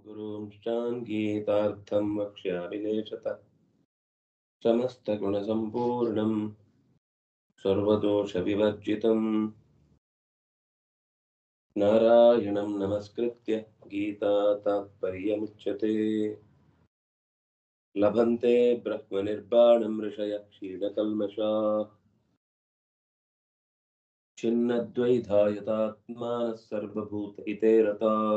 गुरुंश्चान् गीतार्थं वक्ष्यामि लेशतः समस्तगुणसम्पूर्णं सर्वदोषविवर्जितं नारायणं नमस्कृत्य गीता तात्पर्यमुच्यते लभन्ते ब्रह्मनिर्वाणं ऋषयः क्षीणकल्मषाः छिन्नद्वैधायतात्मानः सर्वभूतहिते रताः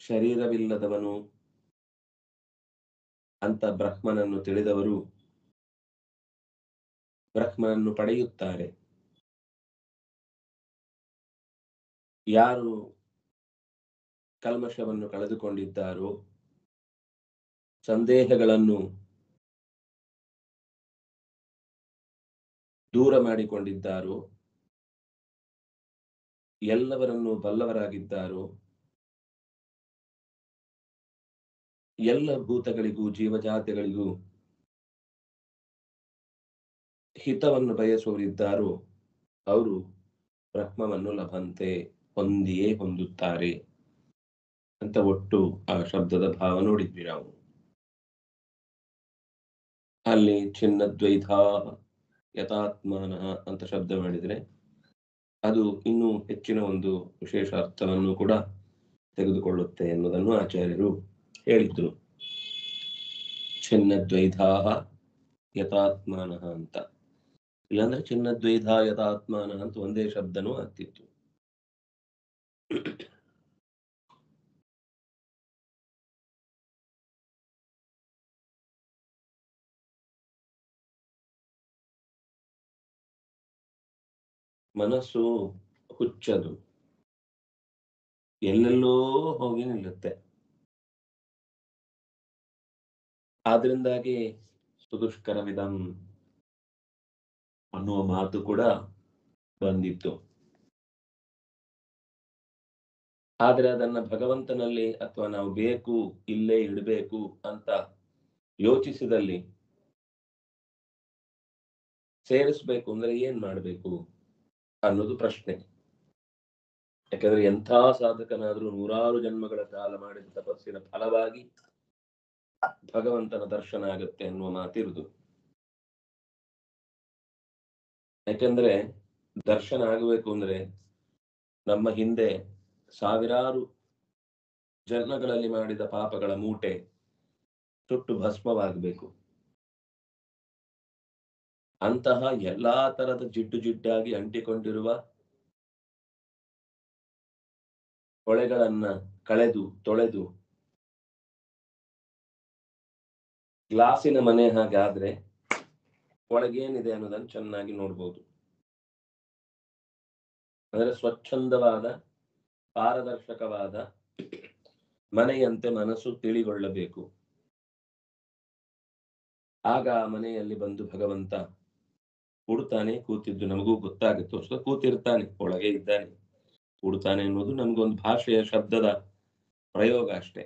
ಶರೀರವಿಲ್ಲದವನು ಅಂತ ಬ್ರಹ್ಮನನ್ನು ತಿಳಿದವರು ಬ್ರಹ್ಮನನ್ನು ಪಡೆಯುತ್ತಾರೆ. ಯಾರು ಕಲ್ಮಶವನ್ನು ಕಳೆದುಕೊಂಡಿದ್ದಾರೋ, ಸಂದೇಹಗಳನ್ನು ದೂರ ಮಾಡಿಕೊಂಡಿದ್ದಾರೋ, ಎಲ್ಲವರನ್ನು ಬಲ್ಲವರಾಗಿದ್ದಾರೋ, ಎಲ್ಲ ಭೂತಗಳಿಗೂ ಜೀವಜಾತಿಗಳಿಗೂ ಹಿತವನ್ನು ಬಯಸುವರಿದ್ದಾರೋ ಅವರು ಬ್ರಹ್ಮವನ್ನು ಲಭಂತೆ ಹೊಂದಿಯೇ ಹೊಂದುತ್ತಾರೆ ಅಂತ ಒಟ್ಟು ಆ ಶಬ್ದದ ಭಾವ ನೋಡಿದ್ವಿ ನಾವು. ಅಲ್ಲಿ ಚಿನ್ನದ್ವೈತ ಯಥಾತ್ಮಾನ ಅಂತ ಶಬ್ದ ಮಾಡಿದ್ರೆ ಅದು ಇನ್ನೂ ಹೆಚ್ಚಿನ ಒಂದು ವಿಶೇಷ ಅರ್ಥವನ್ನು ಕೂಡ ತೆಗೆದುಕೊಳ್ಳುತ್ತೆ ಎನ್ನುವುದನ್ನು ಆಚಾರ್ಯರು ಹೇಳಿದ್ರು. ಚಿನ್ನದ್ವೈತ ಯಥಾತ್ಮಾನ ಅಂತ, ಇಲ್ಲಾಂದ್ರೆ ಚಿನ್ನದ್ವೈತ ಯಥಾತ್ಮಾನ ಅಂತ ಒಂದೇ ಶಬ್ದನೂ ಆಗ್ತಿತ್ತು. ಮನಸ್ಸು ಹುಚ್ಚದು, ಎಲ್ಲೆಲ್ಲೋ ಹೋಗಿ ನಿಲ್ಲುತ್ತೆ. ಆದ್ರಿಂದಾಗಿ ಸುದುಷ್ಕರವಿದಂ ಅನ್ನುವ ಮಾತು ಕೂಡ ಬಂದಿತ್ತು. ಆದ್ರೆ ಅದನ್ನ ಭಗವಂತನಲ್ಲಿ ಅಥವಾ ನಾವು ಬೇಕು ಇಲ್ಲೇ ಇಡಬೇಕು ಅಂತ ಯೋಚಿಸಿದಲ್ಲಿ ಸೇರಿಸ್ಬೇಕು ಅಂದ್ರೆ ಏನ್ ಮಾಡ್ಬೇಕು ಅನ್ನೋದು ಪ್ರಶ್ನೆ. ಯಾಕಂದ್ರೆ ಎಂಥ ಸಾಧಕನಾದ್ರೂ ನೂರಾರು ಜನ್ಮಗಳ ಕಾಲ ಮಾಡಿದ ತಪಸ್ಸಿನ ಫಲವಾಗಿ ಭಗವಂತನ ದರ್ಶನ ಆಗುತ್ತೆ ಅನ್ನುವ ಮಾತಿರುವುದು. ಯಾಕಂದ್ರೆ ದರ್ಶನ ಆಗಬೇಕು ಅಂದ್ರೆ ನಮ್ಮ ಹಿಂದೆ ಸಾವಿರಾರು ಜನ್ಮಗಳಲ್ಲಿ ಮಾಡಿದ ಪಾಪಗಳ ಮೂಟೆ ಸುಟ್ಟು ಭಸ್ಮವಾಗಬೇಕು. ಅಂತಹ ಎಲ್ಲಾ ತರದ ಜಿಡ್ಡು ಜಿಡ್ಡಾಗಿ ಅಂಟಿಕೊಂಡಿರುವ ಹೊಳೆಗಳನ್ನ ಕಳೆದು ತೊಳೆದು ಗ್ಲಾಸಿನ ಮನೆ ಹಾಗಾದ್ರೆ ಒಳಗೇನಿದೆ ಅನ್ನೋದನ್ನು ಚೆನ್ನಾಗಿ ನೋಡ್ಬೋದು. ಅಂದ್ರೆ ಸ್ವಚ್ಛಂದವಾದ ಪಾರದರ್ಶಕವಾದ ಮನೆಯಂತೆ ಮನಸ್ಸು ತಿಳಿಗೊಳ್ಳಬೇಕು. ಆಗ ಆ ಮನೆಯಲ್ಲಿ ಬಂದು ಭಗವಂತ ಕೂಡ್ತಾನೆ. ಕೂತಿದ್ದು ನಮಗೂ ಗೊತ್ತಾಗುತ್ತೆ, ಅಷ್ಟು ಕೂತಿರ್ತಾನೆ, ಒಳಗೆ ಇದ್ದಾನೆ, ಕೂಡ್ತಾನೆ ಅನ್ನೋದು ನಮಗೊಂದು ಭಾಷೆಯ ಶಬ್ದದ ಪ್ರಯೋಗ ಅಷ್ಟೇ.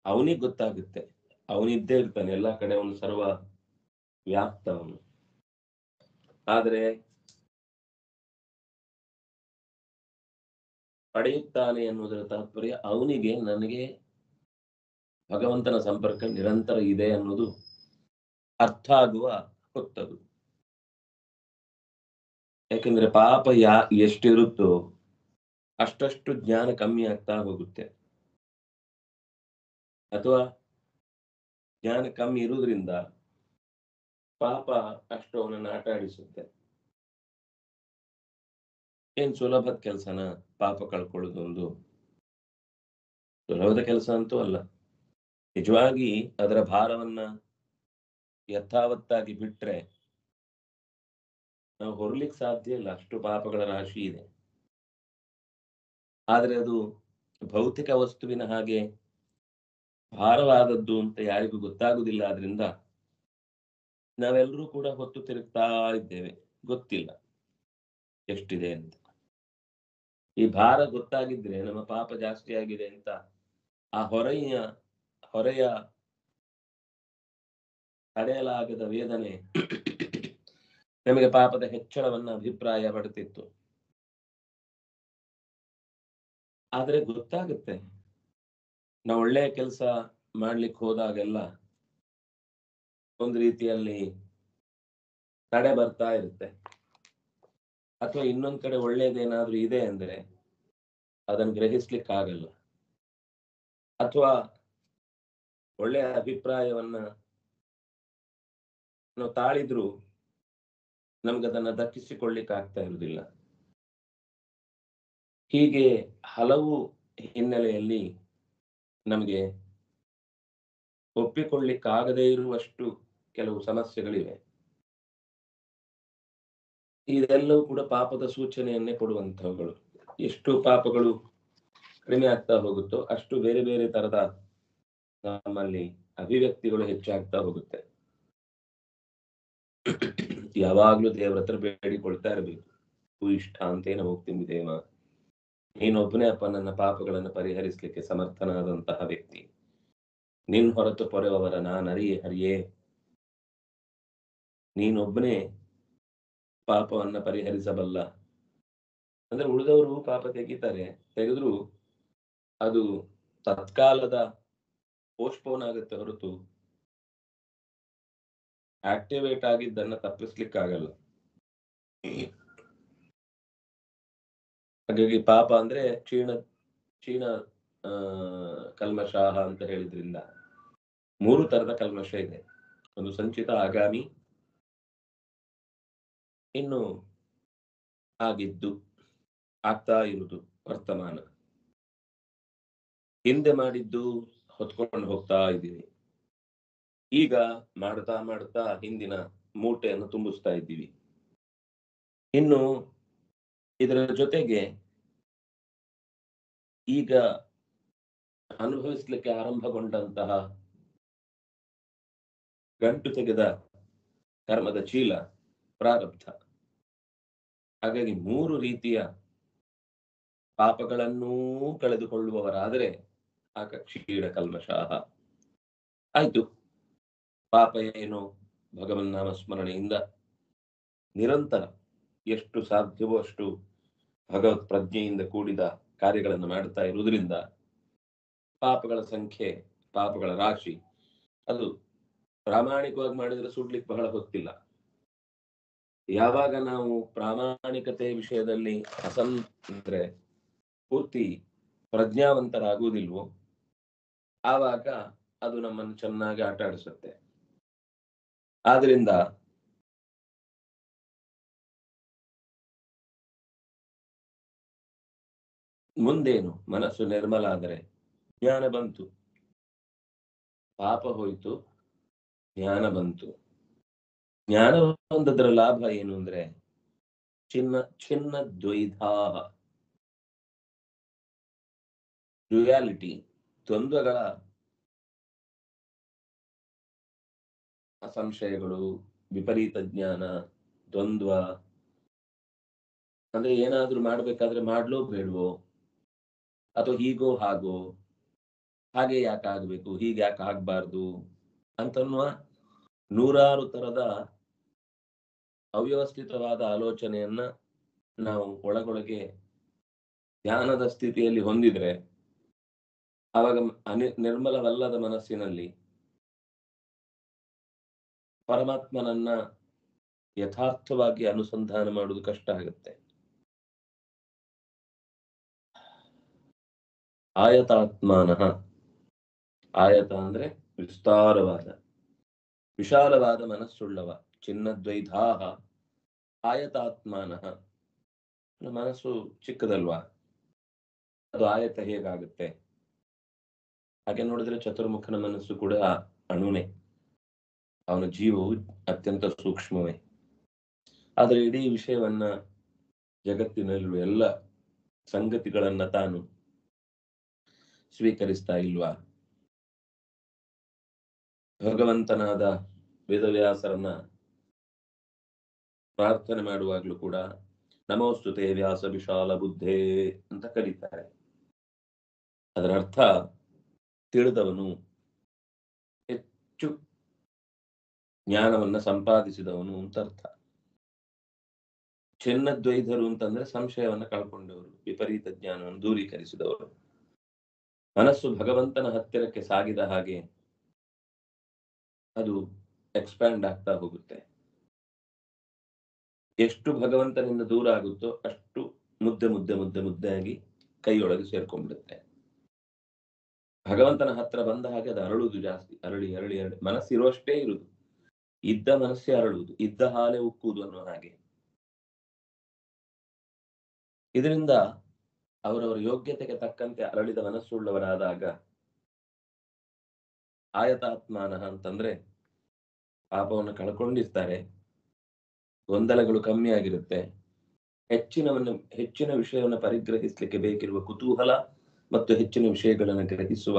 ಅವನಿಗೆ ಗೊತ್ತಾಗುತ್ತೆ, ಅವನಿದ್ದೇ ಇರ್ತಾನೆ ಎಲ್ಲ ಕಡೆ, ಅವನು ಸರ್ವ ವ್ಯಾಪ್ತವನು. ಆದ್ರೆ ಪಡೆಯುತ್ತಾನೆ ಅನ್ನೋದರ ತಾತ್ಪರ್ಯ ಅವನಿಗೆ ನನಗೆ ಭಗವಂತನ ಸಂಪರ್ಕ ನಿರಂತರ ಇದೆ ಅನ್ನೋದು ಅರ್ಥ ಆಗುವ ಹೊತ್ತದು. ಯಾಕಂದ್ರೆ ಪಾಪ ಎಷ್ಟಿರುತ್ತೋ ಅಷ್ಟಷ್ಟು ಜ್ಞಾನ ಕಮ್ಮಿ ಆಗ್ತಾ ಹೋಗುತ್ತೆ, ಅಥವಾ ಜ್ಞಾನ ಕಮ್ಮಿ ಇರುವುದರಿಂದ ಪಾಪ ಅಷ್ಟು ಅವನನ್ನು ಆಟ ಆಡಿಸುತ್ತೆ. ಏನ್ ಸುಲಭದ ಕೆಲಸನ ಪಾಪ ಕಳ್ಕೊಳ್ಳೋದೊಂದು? ಸುಲಭದ ಕೆಲಸ ಅಂತೂ ಅಲ್ಲ. ನಿಜವಾಗಿ ಅದರ ಭಾರವನ್ನ ಯಥಾವತ್ತಾಗಿ ಬಿಟ್ರೆ ನಾವು ಹೊರಲಿಕ್ಕೆ ಸಾಧ್ಯ ಇಲ್ಲ, ಅಷ್ಟು ಪಾಪಗಳ ರಾಶಿ ಇದೆ. ಆದ್ರೆ ಅದು ಭೌತಿಕ ವಸ್ತುವಿನ ಹಾಗೆ ಭಾರವಾದದ್ದು ಅಂತ ಯಾರಿಗೂ ಗೊತ್ತಾಗುದಿಲ್ಲ. ಆದ್ರಿಂದ ನಾವೆಲ್ಲರೂ ಕೂಡ ಹೊತ್ತು ತಿರುಗ್ತಾ ಇದ್ದೇವೆ, ಗೊತ್ತಿಲ್ಲ ಎಷ್ಟಿದೆ ಅಂತ. ಈ ಭಾರ ಗೊತ್ತಾಗಿದ್ರೆ ನಮ್ಮ ಪಾಪ ಜಾಸ್ತಿ ಆಗಿದೆ ಅಂತ ಆ ಹೊರೆಯ ತಡೆಯಲಾಗದ ವೇದನೆ ನಮಗೆ ಪಾಪದ ಹೆಚ್ಚಳವನ್ನ ಅಭಿಪ್ರಾಯ ಪಡುತ್ತಿತ್ತು. ಆದ್ರೆ ಗೊತ್ತಾಗುತ್ತೆ, ನಾವು ಒಳ್ಳೆಯ ಕೆಲಸ ಮಾಡ್ಲಿಕ್ಕೆ ಹೋದಾಗೆಲ್ಲ ಒಂದು ರೀತಿಯಲ್ಲಿ ತಡೆ ಬರ್ತಾ ಇರುತ್ತೆ. ಅಥವಾ ಇನ್ನೊಂದ್ ಕಡೆ ಒಳ್ಳೇದೇನಾದ್ರೂ ಇದೆ ಅಂದ್ರೆ ಅದನ್ನು ಗ್ರಹಿಸ್ಲಿಕ್ಕೆ ಆಗಲ್ಲ. ಅಥವಾ ಒಳ್ಳೆಯ ಅಭಿಪ್ರಾಯವನ್ನ ನಾವು ತಾಳಿದ್ರು ನಮ್ಗದನ್ನ ದಕ್ಕಿಸಿಕೊಳ್ಳಿಕ್ಕೆ ಆಗ್ತಾ ಇರುವುದಿಲ್ಲ. ಹೀಗೆ ಹಲವು ಹಿನ್ನೆಲೆಯಲ್ಲಿ ನಮಗೆ ಒಪ್ಪಿಕೊಳ್ಳಿಕ್ಕಾಗದೇ ಇರುವಷ್ಟು ಕೆಲವು ಸಮಸ್ಯೆಗಳಿವೆ. ಇದೆಲ್ಲವೂ ಕೂಡ ಪಾಪದ ಸೂಚನೆಯನ್ನೇ ಕೊಡುವಂತಹವುಗಳು. ಎಷ್ಟು ಪಾಪಗಳು ಕಡಿಮೆ ಆಗ್ತಾ ಹೋಗುತ್ತೋ ಅಷ್ಟು ಬೇರೆ ಬೇರೆ ತರದ ನಮ್ಮಲ್ಲಿ ಅಭಿವ್ಯಕ್ತಿಗಳು ಹೆಚ್ಚಾಗ್ತಾ ಹೋಗುತ್ತೆ. ಯಾವಾಗ್ಲೂ ದೇವರ ಹತ್ರ ಬೇಡಿಕೊಳ್ತಾ ಇರಬೇಕು. ಇಷ್ಟ ಅಂತೇನ ಹೋಗ್ತೀನಿ ದೇವ, ನೀನೊಬ್ಬನೇ ಅಪ್ಪ ನನ್ನ ಪಾಪಗಳನ್ನು ಪರಿಹರಿಸಲಿಕ್ಕೆ ಸಮರ್ಥನಾದಂತಹ ವ್ಯಕ್ತಿ. ನಿನ್ ಹೊರತು ಪೊರೆಯವರ ನಾನರಿಯೇ ಹರಿಯೇ. ನೀನೊಬ್ಬನೇ ಪಾಪವನ್ನ ಪರಿಹರಿಸಬಲ್ಲ. ಅಂದ್ರೆ ಉಳಿದವರು ಪಾಪ ತೆಗೆದ್ರು ಅದು ತತ್ಕಾಲದ ಪೋಸ್ಟ್ಪೋನ್ ಆಗುತ್ತೆ ಹೊರತು ಆಕ್ಟಿವೇಟ್ ಆಗಿದ್ದನ್ನ ತಪ್ಪಿಸ್ಲಿಕ್ಕಾಗಲ್ಲ. ಹಾಗಾಗಿ ಪಾಪ ಅಂದ್ರೆ ಕ್ಷೀಣ ಕಲ್ಮಶಾಹ ಅಂತ ಹೇಳಿದ್ರಿಂದ 3 ತರದ ಕಲ್ಮಶ ಇದೆ. ಒಂದು ಸಂಚಿತ, ಆಗಾಮಿ, ಇನ್ನು ಆಗಿದ್ದು, ಆಗ್ತಾ ಇರುವುದು ವರ್ತಮಾನ. ಹಿಂದೆ ಮಾಡಿದ್ದು ಹೊತ್ಕೊಂಡು ಹೋಗ್ತಾ ಇದ್ದೀವಿ. ಈಗ ಮಾಡ್ತಾ ಹಿಂದಿನ ಮೂಟೆಯನ್ನು ತುಂಬಿಸ್ತಾ ಇದ್ದೀವಿ. ಇನ್ನು ಇದರ ಜೊತೆಗೆ ಈಗ ಅನುಭವಿಸ್ಲಿಕ್ಕೆ ಆರಂಭಗೊಂಡಂತಹ ಗಂಟು ತೆಗೆದ ಕರ್ಮದ ಚೀಲ ಪ್ರಾರಬ್ಧ. ಹಾಗಾಗಿ 3 ರೀತಿಯ ಪಾಪಗಳನ್ನೂ ಕಳೆದುಕೊಳ್ಳುವವರಾದರೆ ಆಗ ಕ್ಷೀಣ ಕಲ್ಮಶಾಹ ಆಯ್ತು. ಪಾಪ ಏನು? ಭಗವನ್ನಾಮ ಸ್ಮರಣೆಯಿಂದ ನಿರಂತರ ಎಷ್ಟು ಸಾಧ್ಯವೋ ಅಷ್ಟು ಭಗವತ್ ಪ್ರಜ್ಞೆಯಿಂದ ಕೂಡಿದ ಕಾರ್ಯಗಳನ್ನು ಮಾಡ್ತಾ ಇರುವುದರಿಂದ ಪಾಪಗಳ ಸಂಖ್ಯೆ, ಪಾಪಗಳ ರಾಶಿ ಅದು ಪ್ರಾಮಾಣಿಕವಾಗಿ ಮಾಡಿದ್ರೆ ಸುಡ್ಲಿಕ್ಕೆ ಬಹಳ ಹೊತ್ತಿಲ್ಲ. ಯಾವಾಗ ನಾವು ಪ್ರಾಮಾಣಿಕತೆ ವಿಷಯದಲ್ಲಿ ಅಂದ್ರೆ ಪೂರ್ತಿ ಪ್ರಜ್ಞಾವಂತರಾಗುವುದಿಲ್ವೋ ಆವಾಗ ಅದು ನಮ್ಮನ್ನು ಚೆನ್ನಾಗಿ ಆಟ ಆಡಿಸುತ್ತೆ. ಆದ್ರಿಂದ ಮುಂದೇನು? ಮನಸ್ಸು ನಿರ್ಮಲ ಆದರೆ ಜ್ಞಾನ ಬಂತು, ಪಾಪ ಹೋಯ್ತು, ಜ್ಞಾನ ಬಂತು. ಜ್ಞಾನ ಬಂದದ್ರ ಲಾಭ ಏನು ಅಂದ್ರೆ ಚಿನ್ನ ದ್ವೈಧಾ, ಡ್ಯುಯಾಲಿಟಿ, ದ್ವಂದ್ವಗಳ ಸಂಶಯಗಳು, ವಿಪರೀತ ಜ್ಞಾನ, ದ್ವಂದ್ವ ಅಂದ್ರೆ ಏನಾದ್ರೂ ಮಾಡ್ಬೇಕಾದ್ರೆ ಮಾಡ್ಲೋ ಬೇಡವೋ, ಅಥವಾ ಹೀಗೋ ಹಾಗೋ, ಹಾಗೆ ಯಾಕೆ ಆಗ್ಬೇಕು, ಹೀಗೆ ಯಾಕೆ ಆಗ್ಬಾರ್ದು ಅಂತನ್ನುವ 100 ತರದ ಅವ್ಯವಸ್ಥಿತವಾದ ಆಲೋಚನೆಯನ್ನ ನಾವು ಒಳಗೊಳಗೆ ಧ್ಯಾನದ ಸ್ಥಿತಿಯಲ್ಲಿ ಹೊಂದಿದ್ರೆ ಆವಾಗ ನಿರ್ಮಲವಲ್ಲದ ಮನಸ್ಸಿನಲ್ಲಿ ಪರಮಾತ್ಮನನ್ನ ಯಥಾರ್ಥವಾಗಿ ಅನುಸಂಧಾನ ಮಾಡುವುದು ಕಷ್ಟ ಆಗುತ್ತೆ. ಆಯತಾತ್ಮಾನಃ, ಆಯತ ಅಂದ್ರೆ ವಿಸ್ತಾರವಾದ ವಿಶಾಲವಾದ ಮನಸ್ಸುಳ್ಳವ. ಚಿನ್ನದ್ವೈಧಾಹ ಆಯತಾತ್ಮಾನಃ, ಮನಸ್ಸು ಚಿಕ್ಕದಲ್ವಾ, ಅದು ಆಯತ ಹೇಗಾಗುತ್ತೆ? ಹಾಗೆ ನೋಡಿದ್ರೆ ಚತುರ್ಮುಖನ ಮನಸ್ಸು ಕೂಡ ಅಣುನೆ, ಅವನ ಜೀವವು ಅತ್ಯಂತ ಸೂಕ್ಷ್ಮವೇ. ಆದರೆ ಇಡೀ ವಿಷಯವನ್ನ, ಜಗತ್ತಿನಲ್ಲಿರುವ ಎಲ್ಲ ಸಂಗತಿಗಳನ್ನ ತಾನು ಸ್ವೀಕರಿಸ್ತಾ ಇಲ್ವಾ? ಭಗವಂತನಾದ ವೇದವ್ಯಾಸರನ್ನ ಪ್ರಾರ್ಥನೆ ಮಾಡುವಾಗ್ಲೂ ಕೂಡ ನಮೋಸ್ತುತೆ ವ್ಯಾಸ ವಿಶಾಲ ಬುದ್ಧೇ ಅಂತ ಕರೀತಾರೆ. ಅದರ ಅರ್ಥ ತಿಳಿದವನು, ಹೆಚ್ಚು ಜ್ಞಾನವನ್ನ ಸಂಪಾದಿಸಿದವನು ಅಂತ ಅರ್ಥ. ಚಿನ್ನದ್ವೈಧರು ಅಂತಂದ್ರೆ ಸಂಶಯವನ್ನ ಕಳ್ಕೊಂಡವರು, ವಿಪರೀತ ಜ್ಞಾನವನ್ನು ದೂರೀಕರಿಸಿದವರು. ಮನಸ್ಸು ಭಗವಂತನ ಹತ್ತಿರಕ್ಕೆ ಸಾಗಿದ ಹಾಗೆ ಅದು ಎಕ್ಸ್ಪ್ಯಾಂಡ್ ಆಗ್ತಾ ಹೋಗುತ್ತೆ. ಎಷ್ಟು ಭಗವಂತನಿಂದ ದೂರ ಆಗುತ್ತೋ ಅಷ್ಟು ಮುದ್ದೆ ಮುದ್ದೆ ಮುದ್ದೆ ಮುದ್ದೆಯಾಗಿ ಕೈಯೊಳಗೆ ಸೇರ್ಕೊಂಡ್ಬಿಡುತ್ತೆ. ಭಗವಂತನ ಹತ್ರ ಬಂದ ಹಾಗೆ ಅದು ಅರಳುವುದು ಜಾಸ್ತಿ, ಅರಳಿ ಅರಳಿ ಅರಳಿ ಮನಸ್ಸಿರುವಷ್ಟೇ ಇರುವುದು, ಇದ್ದ ಮನಸ್ಸೇ ಅರಳುವುದು, ಇದ್ದ ಹಾಲೆ ಉಕ್ಕುವುದು ಅನ್ನೋ ಹಾಗೆ. ಇದರಿಂದ ಅವರವರ ಯೋಗ್ಯತೆಗೆ ತಕ್ಕಂತೆ ಅರಳಿದ ಮನಸ್ಸುಳ್ಳವರಾದಾಗ ಆಯತಾತ್ಮಾನಃ ಅಂತಂದ್ರೆ ಪಾಪವನ್ನು ಕಳ್ಕೊಂಡಿರ್ತಾರೆ, ಗೊಂದಲಗಳು ಕಮ್ಮಿ ಆಗಿರುತ್ತೆ, ಹೆಚ್ಚಿನ ವಿಷಯವನ್ನು ಪರಿಗ್ರಹಿಸಲಿಕ್ಕೆ ಬೇಕಿರುವ ಕುತೂಹಲ ಮತ್ತು ಹೆಚ್ಚಿನ ವಿಷಯಗಳನ್ನು ಗ್ರಹಿಸುವ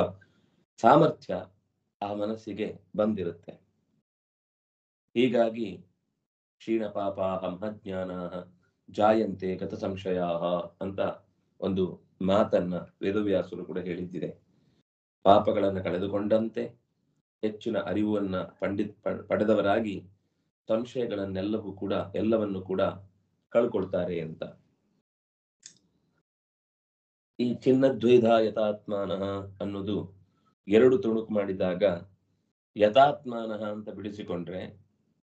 ಸಾಮರ್ಥ್ಯ ಆ ಮನಸ್ಸಿಗೆ ಬಂದಿರುತ್ತೆ. ಹೀಗಾಗಿ ಕ್ಷೀಣ ಪಾಪಾಹ ಮಹಜ್ಞಾನಾಹ ಜಾಯಂತೆ ಗತ ಸಂಶಯಾಹ ಅಂತ ಒಂದು ಮಾತನ್ನ ವೇದವ್ಯಾಸರು ಕೂಡ ಹೇಳಿದ್ದಿದೆ. ಪಾಪಗಳನ್ನು ಕಳೆದುಕೊಂಡಂತೆ ಹೆಚ್ಚಿನ ಅರಿವನ್ನ ಪಡೆದವರಾಗಿ ಎಲ್ಲವನ್ನು ಕೂಡ ಕಳ್ಕೊಳ್ತಾರೆ ಅಂತ. ಈ ಚಿನ್ನದ್ವೈಧ ಯಥಾತ್ಮಾನಃ ಅನ್ನೋದು ಎರಡು ತುಣುಕು ಮಾಡಿದಾಗ ಯಥಾತ್ಮಾನಃ ಅಂತ ಬಿಡಿಸಿಕೊಂಡ್ರೆ,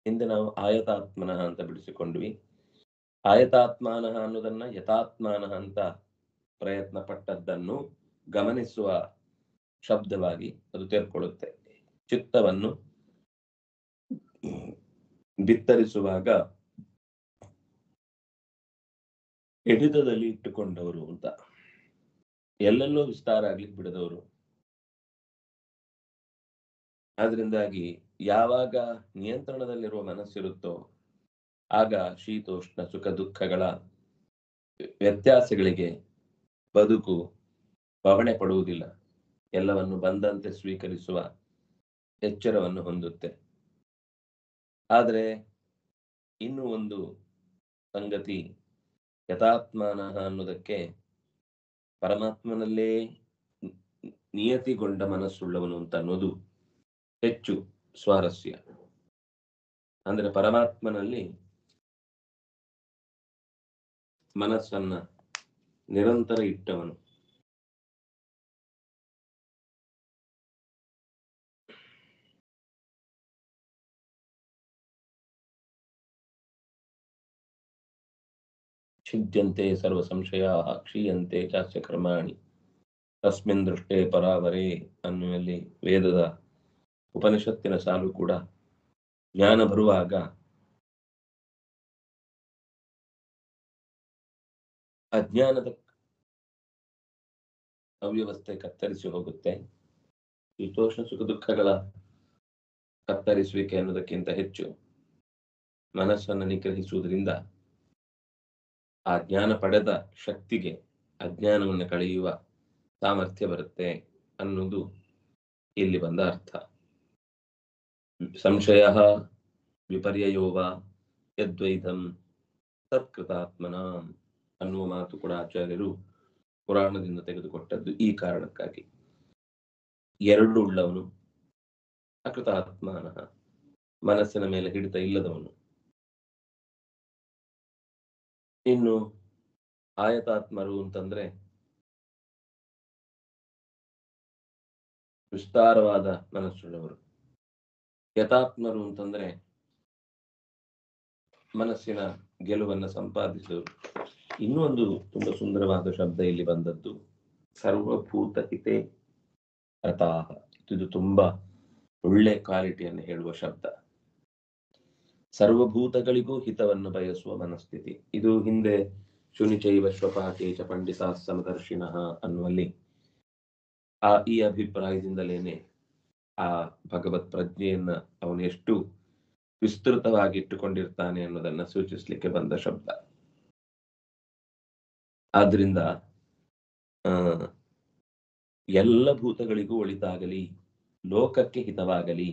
ಹಿಂದೆ ನಾವು ಆಯತಾತ್ಮನಃ ಅಂತ ಬಿಡಿಸಿಕೊಂಡ್ವಿ. ಆಯತಾತ್ಮಾನಃ ಅನ್ನೋದನ್ನ ಯಥಾತ್ಮಾನಃ ಅಂತ ಪ್ರಯತ್ನ ಪಟ್ಟದ್ದನ್ನು ಗಮನಿಸುವ ಶಬ್ದವಾಗಿ ಅದು ತೆರ್ಕೊಳ್ಳುತ್ತೆ. ಚಿತ್ತವನ್ನು ಬಿತ್ತರಿಸುವಾಗ ಹಿಡಿತದಲ್ಲಿ ಇಟ್ಟುಕೊಂಡವರು ಅಂತ, ಎಲ್ಲೆಲ್ಲೋ ವಿಸ್ತಾರ ಆಗ್ಲಿಕ್ಕೆ ಬಿಡದವರು. ಆದ್ರಿಂದಾಗಿ ಯಾವಾಗ ನಿಯಂತ್ರಣದಲ್ಲಿರುವ ಮನಸ್ಸಿರುತ್ತೋ ಆಗ ಶೀತೋಷ್ಣ ಸುಖ ದುಃಖಗಳ ವ್ಯತ್ಯಾಸಗಳಿಗೆ ಬದುಕು ಬವಣೆ ಪಡುವುದಿಲ್ಲ, ಎಲ್ಲವನ್ನು ಬಂದಂತೆ ಸ್ವೀಕರಿಸುವ ಎಚ್ಚರವನ್ನು ಹೊಂದುತ್ತೆ. ಆದರೆ ಇನ್ನು ಒಂದು ಸಂಗತಿ, ಯಥಾತ್ಮಾನಃ ಅನ್ನೋದಕ್ಕೆ ಪರಮಾತ್ಮನಲ್ಲೇ ನಿಯತಿಗೊಂಡ ಮನಸ್ಸುಳ್ಳವನು ಅಂತ ಅನ್ನೋದು ಹೆಚ್ಚು ಸ್ವಾರಸ್ಯ. ಅಂದ್ರೆ ಪರಮಾತ್ಮನಲ್ಲಿ ಮನಸ್ಸನ್ನ ನಿರಂತರ ಇಟ್ಟವನು. ಛಿದ್ಯಂತೆ ಸರ್ವ ಸಂಶಯಾಃ ಕ್ಷೀಯಂತೆ ಚಾಸ್ಯ ಕರ್ಮಾಣಿ ತಸ್ಮಿನ್ ದೃಷ್ಟೇ ಪರಾವರೇ ಅನ್ನುವಲ್ಲಿ ವೇದದ ಉಪನಿಷತ್ತಿನ ಸಾಲು ಕೂಡ ಜ್ಞಾನ ಬರುವಾಗ ಅಜ್ಞಾನದ ಅವ್ಯವಸ್ಥೆ ಕತ್ತರಿಸಿ ಹೋಗುತ್ತೆ. ಶೀತೋಷ್ಣ ಸುಖ ದುಃಖಗಳ ಕತ್ತರಿಸುವಿಕೆ ಅನ್ನೋದಕ್ಕಿಂತ ಹೆಚ್ಚು ಮನಸ್ಸನ್ನು ನಿಗ್ರಹಿಸುವುದರಿಂದ ಆ ಜ್ಞಾನ ಪಡೆದ ಶಕ್ತಿಗೆ ಅಜ್ಞಾನವನ್ನು ಕಳೆಯುವ ಸಾಮರ್ಥ್ಯ ಬರುತ್ತೆ ಅನ್ನೋದು ಇಲ್ಲಿ ಬಂದ ಅರ್ಥ. ಸಂಶಯ ವಿಪರ್ಯಯೋವ ಯದ್ವೈತಂ ತತ್ಕೃತಾತ್ಮನ ಅನ್ನುವ ಮಾತು ಕೂಡ ಆಚಾರ್ಯರು ಪುರಾಣದಿಂದ ತೆಗೆದುಕೊಟ್ಟದ್ದು ಈ ಕಾರಣಕ್ಕಾಗಿ. ಎರಡು ಉಳ್ಳವನು, ಅಕೃತಾತ್ಮನಃ ಮನಸ್ಸಿನ ಮೇಲೆ ಹಿಡಿತ ಇಲ್ಲದವನು. ಇನ್ನು ಆಯತಾತ್ಮರು ಅಂತಂದ್ರೆ ವಿಸ್ತಾರವಾದ ಮನಸ್ಸುಳ್ಳವರು. ಯಥಾತ್ಮರು ಅಂತಂದ್ರೆ ಮನಸ್ಸಿನ ಗೆಲುವನ್ನು ಸಂಪಾದಿಸಿದವರು. ಇನ್ನೂ ಒಂದು ತುಂಬಾ ಸುಂದರವಾದ ಶಬ್ದ ಇಲ್ಲಿ ಬಂದದ್ದು, ಸರ್ವಭೂತ ಹಿತೆ ರತಾಹ. ಇದು ತುಂಬಾ ಒಳ್ಳೆ ಕ್ವಾಲಿಟಿಯನ್ನು ಹೇಳುವ ಶಬ್ದ. ಸರ್ವಭೂತಗಳಿಗೂ ಹಿತವನ್ನು ಬಯಸುವ ಮನಸ್ಥಿತಿ ಇದು. ಹಿಂದೆ ಶುನಿಚೈವ ಶ್ವಪಾಕೇಚ ಪಂಡಿತಾ ಸಮದರ್ಶಿನಃ ಅನ್ನುವಲ್ಲಿ ಈ ಅಭಿಪ್ರಾಯದಿಂದಲೇನೆ ಆ ಭಗವತ್ ಪ್ರಜ್ಞೆಯನ್ನ ಅವನು ಎಷ್ಟು ವಿಸ್ತೃತವಾಗಿ ಇಟ್ಟುಕೊಂಡಿರ್ತಾನೆ ಅನ್ನೋದನ್ನ ಸೂಚಿಸ್ಲಿಕ್ಕೆ ಬಂದ ಶಬ್ದ. ಆದ್ರಿಂದ ಎಲ್ಲ ಭೂತಗಳಿಗೂ ಒಳಿತಾಗಲಿ, ಲೋಕಕ್ಕೆ ಹಿತವಾಗಲಿ,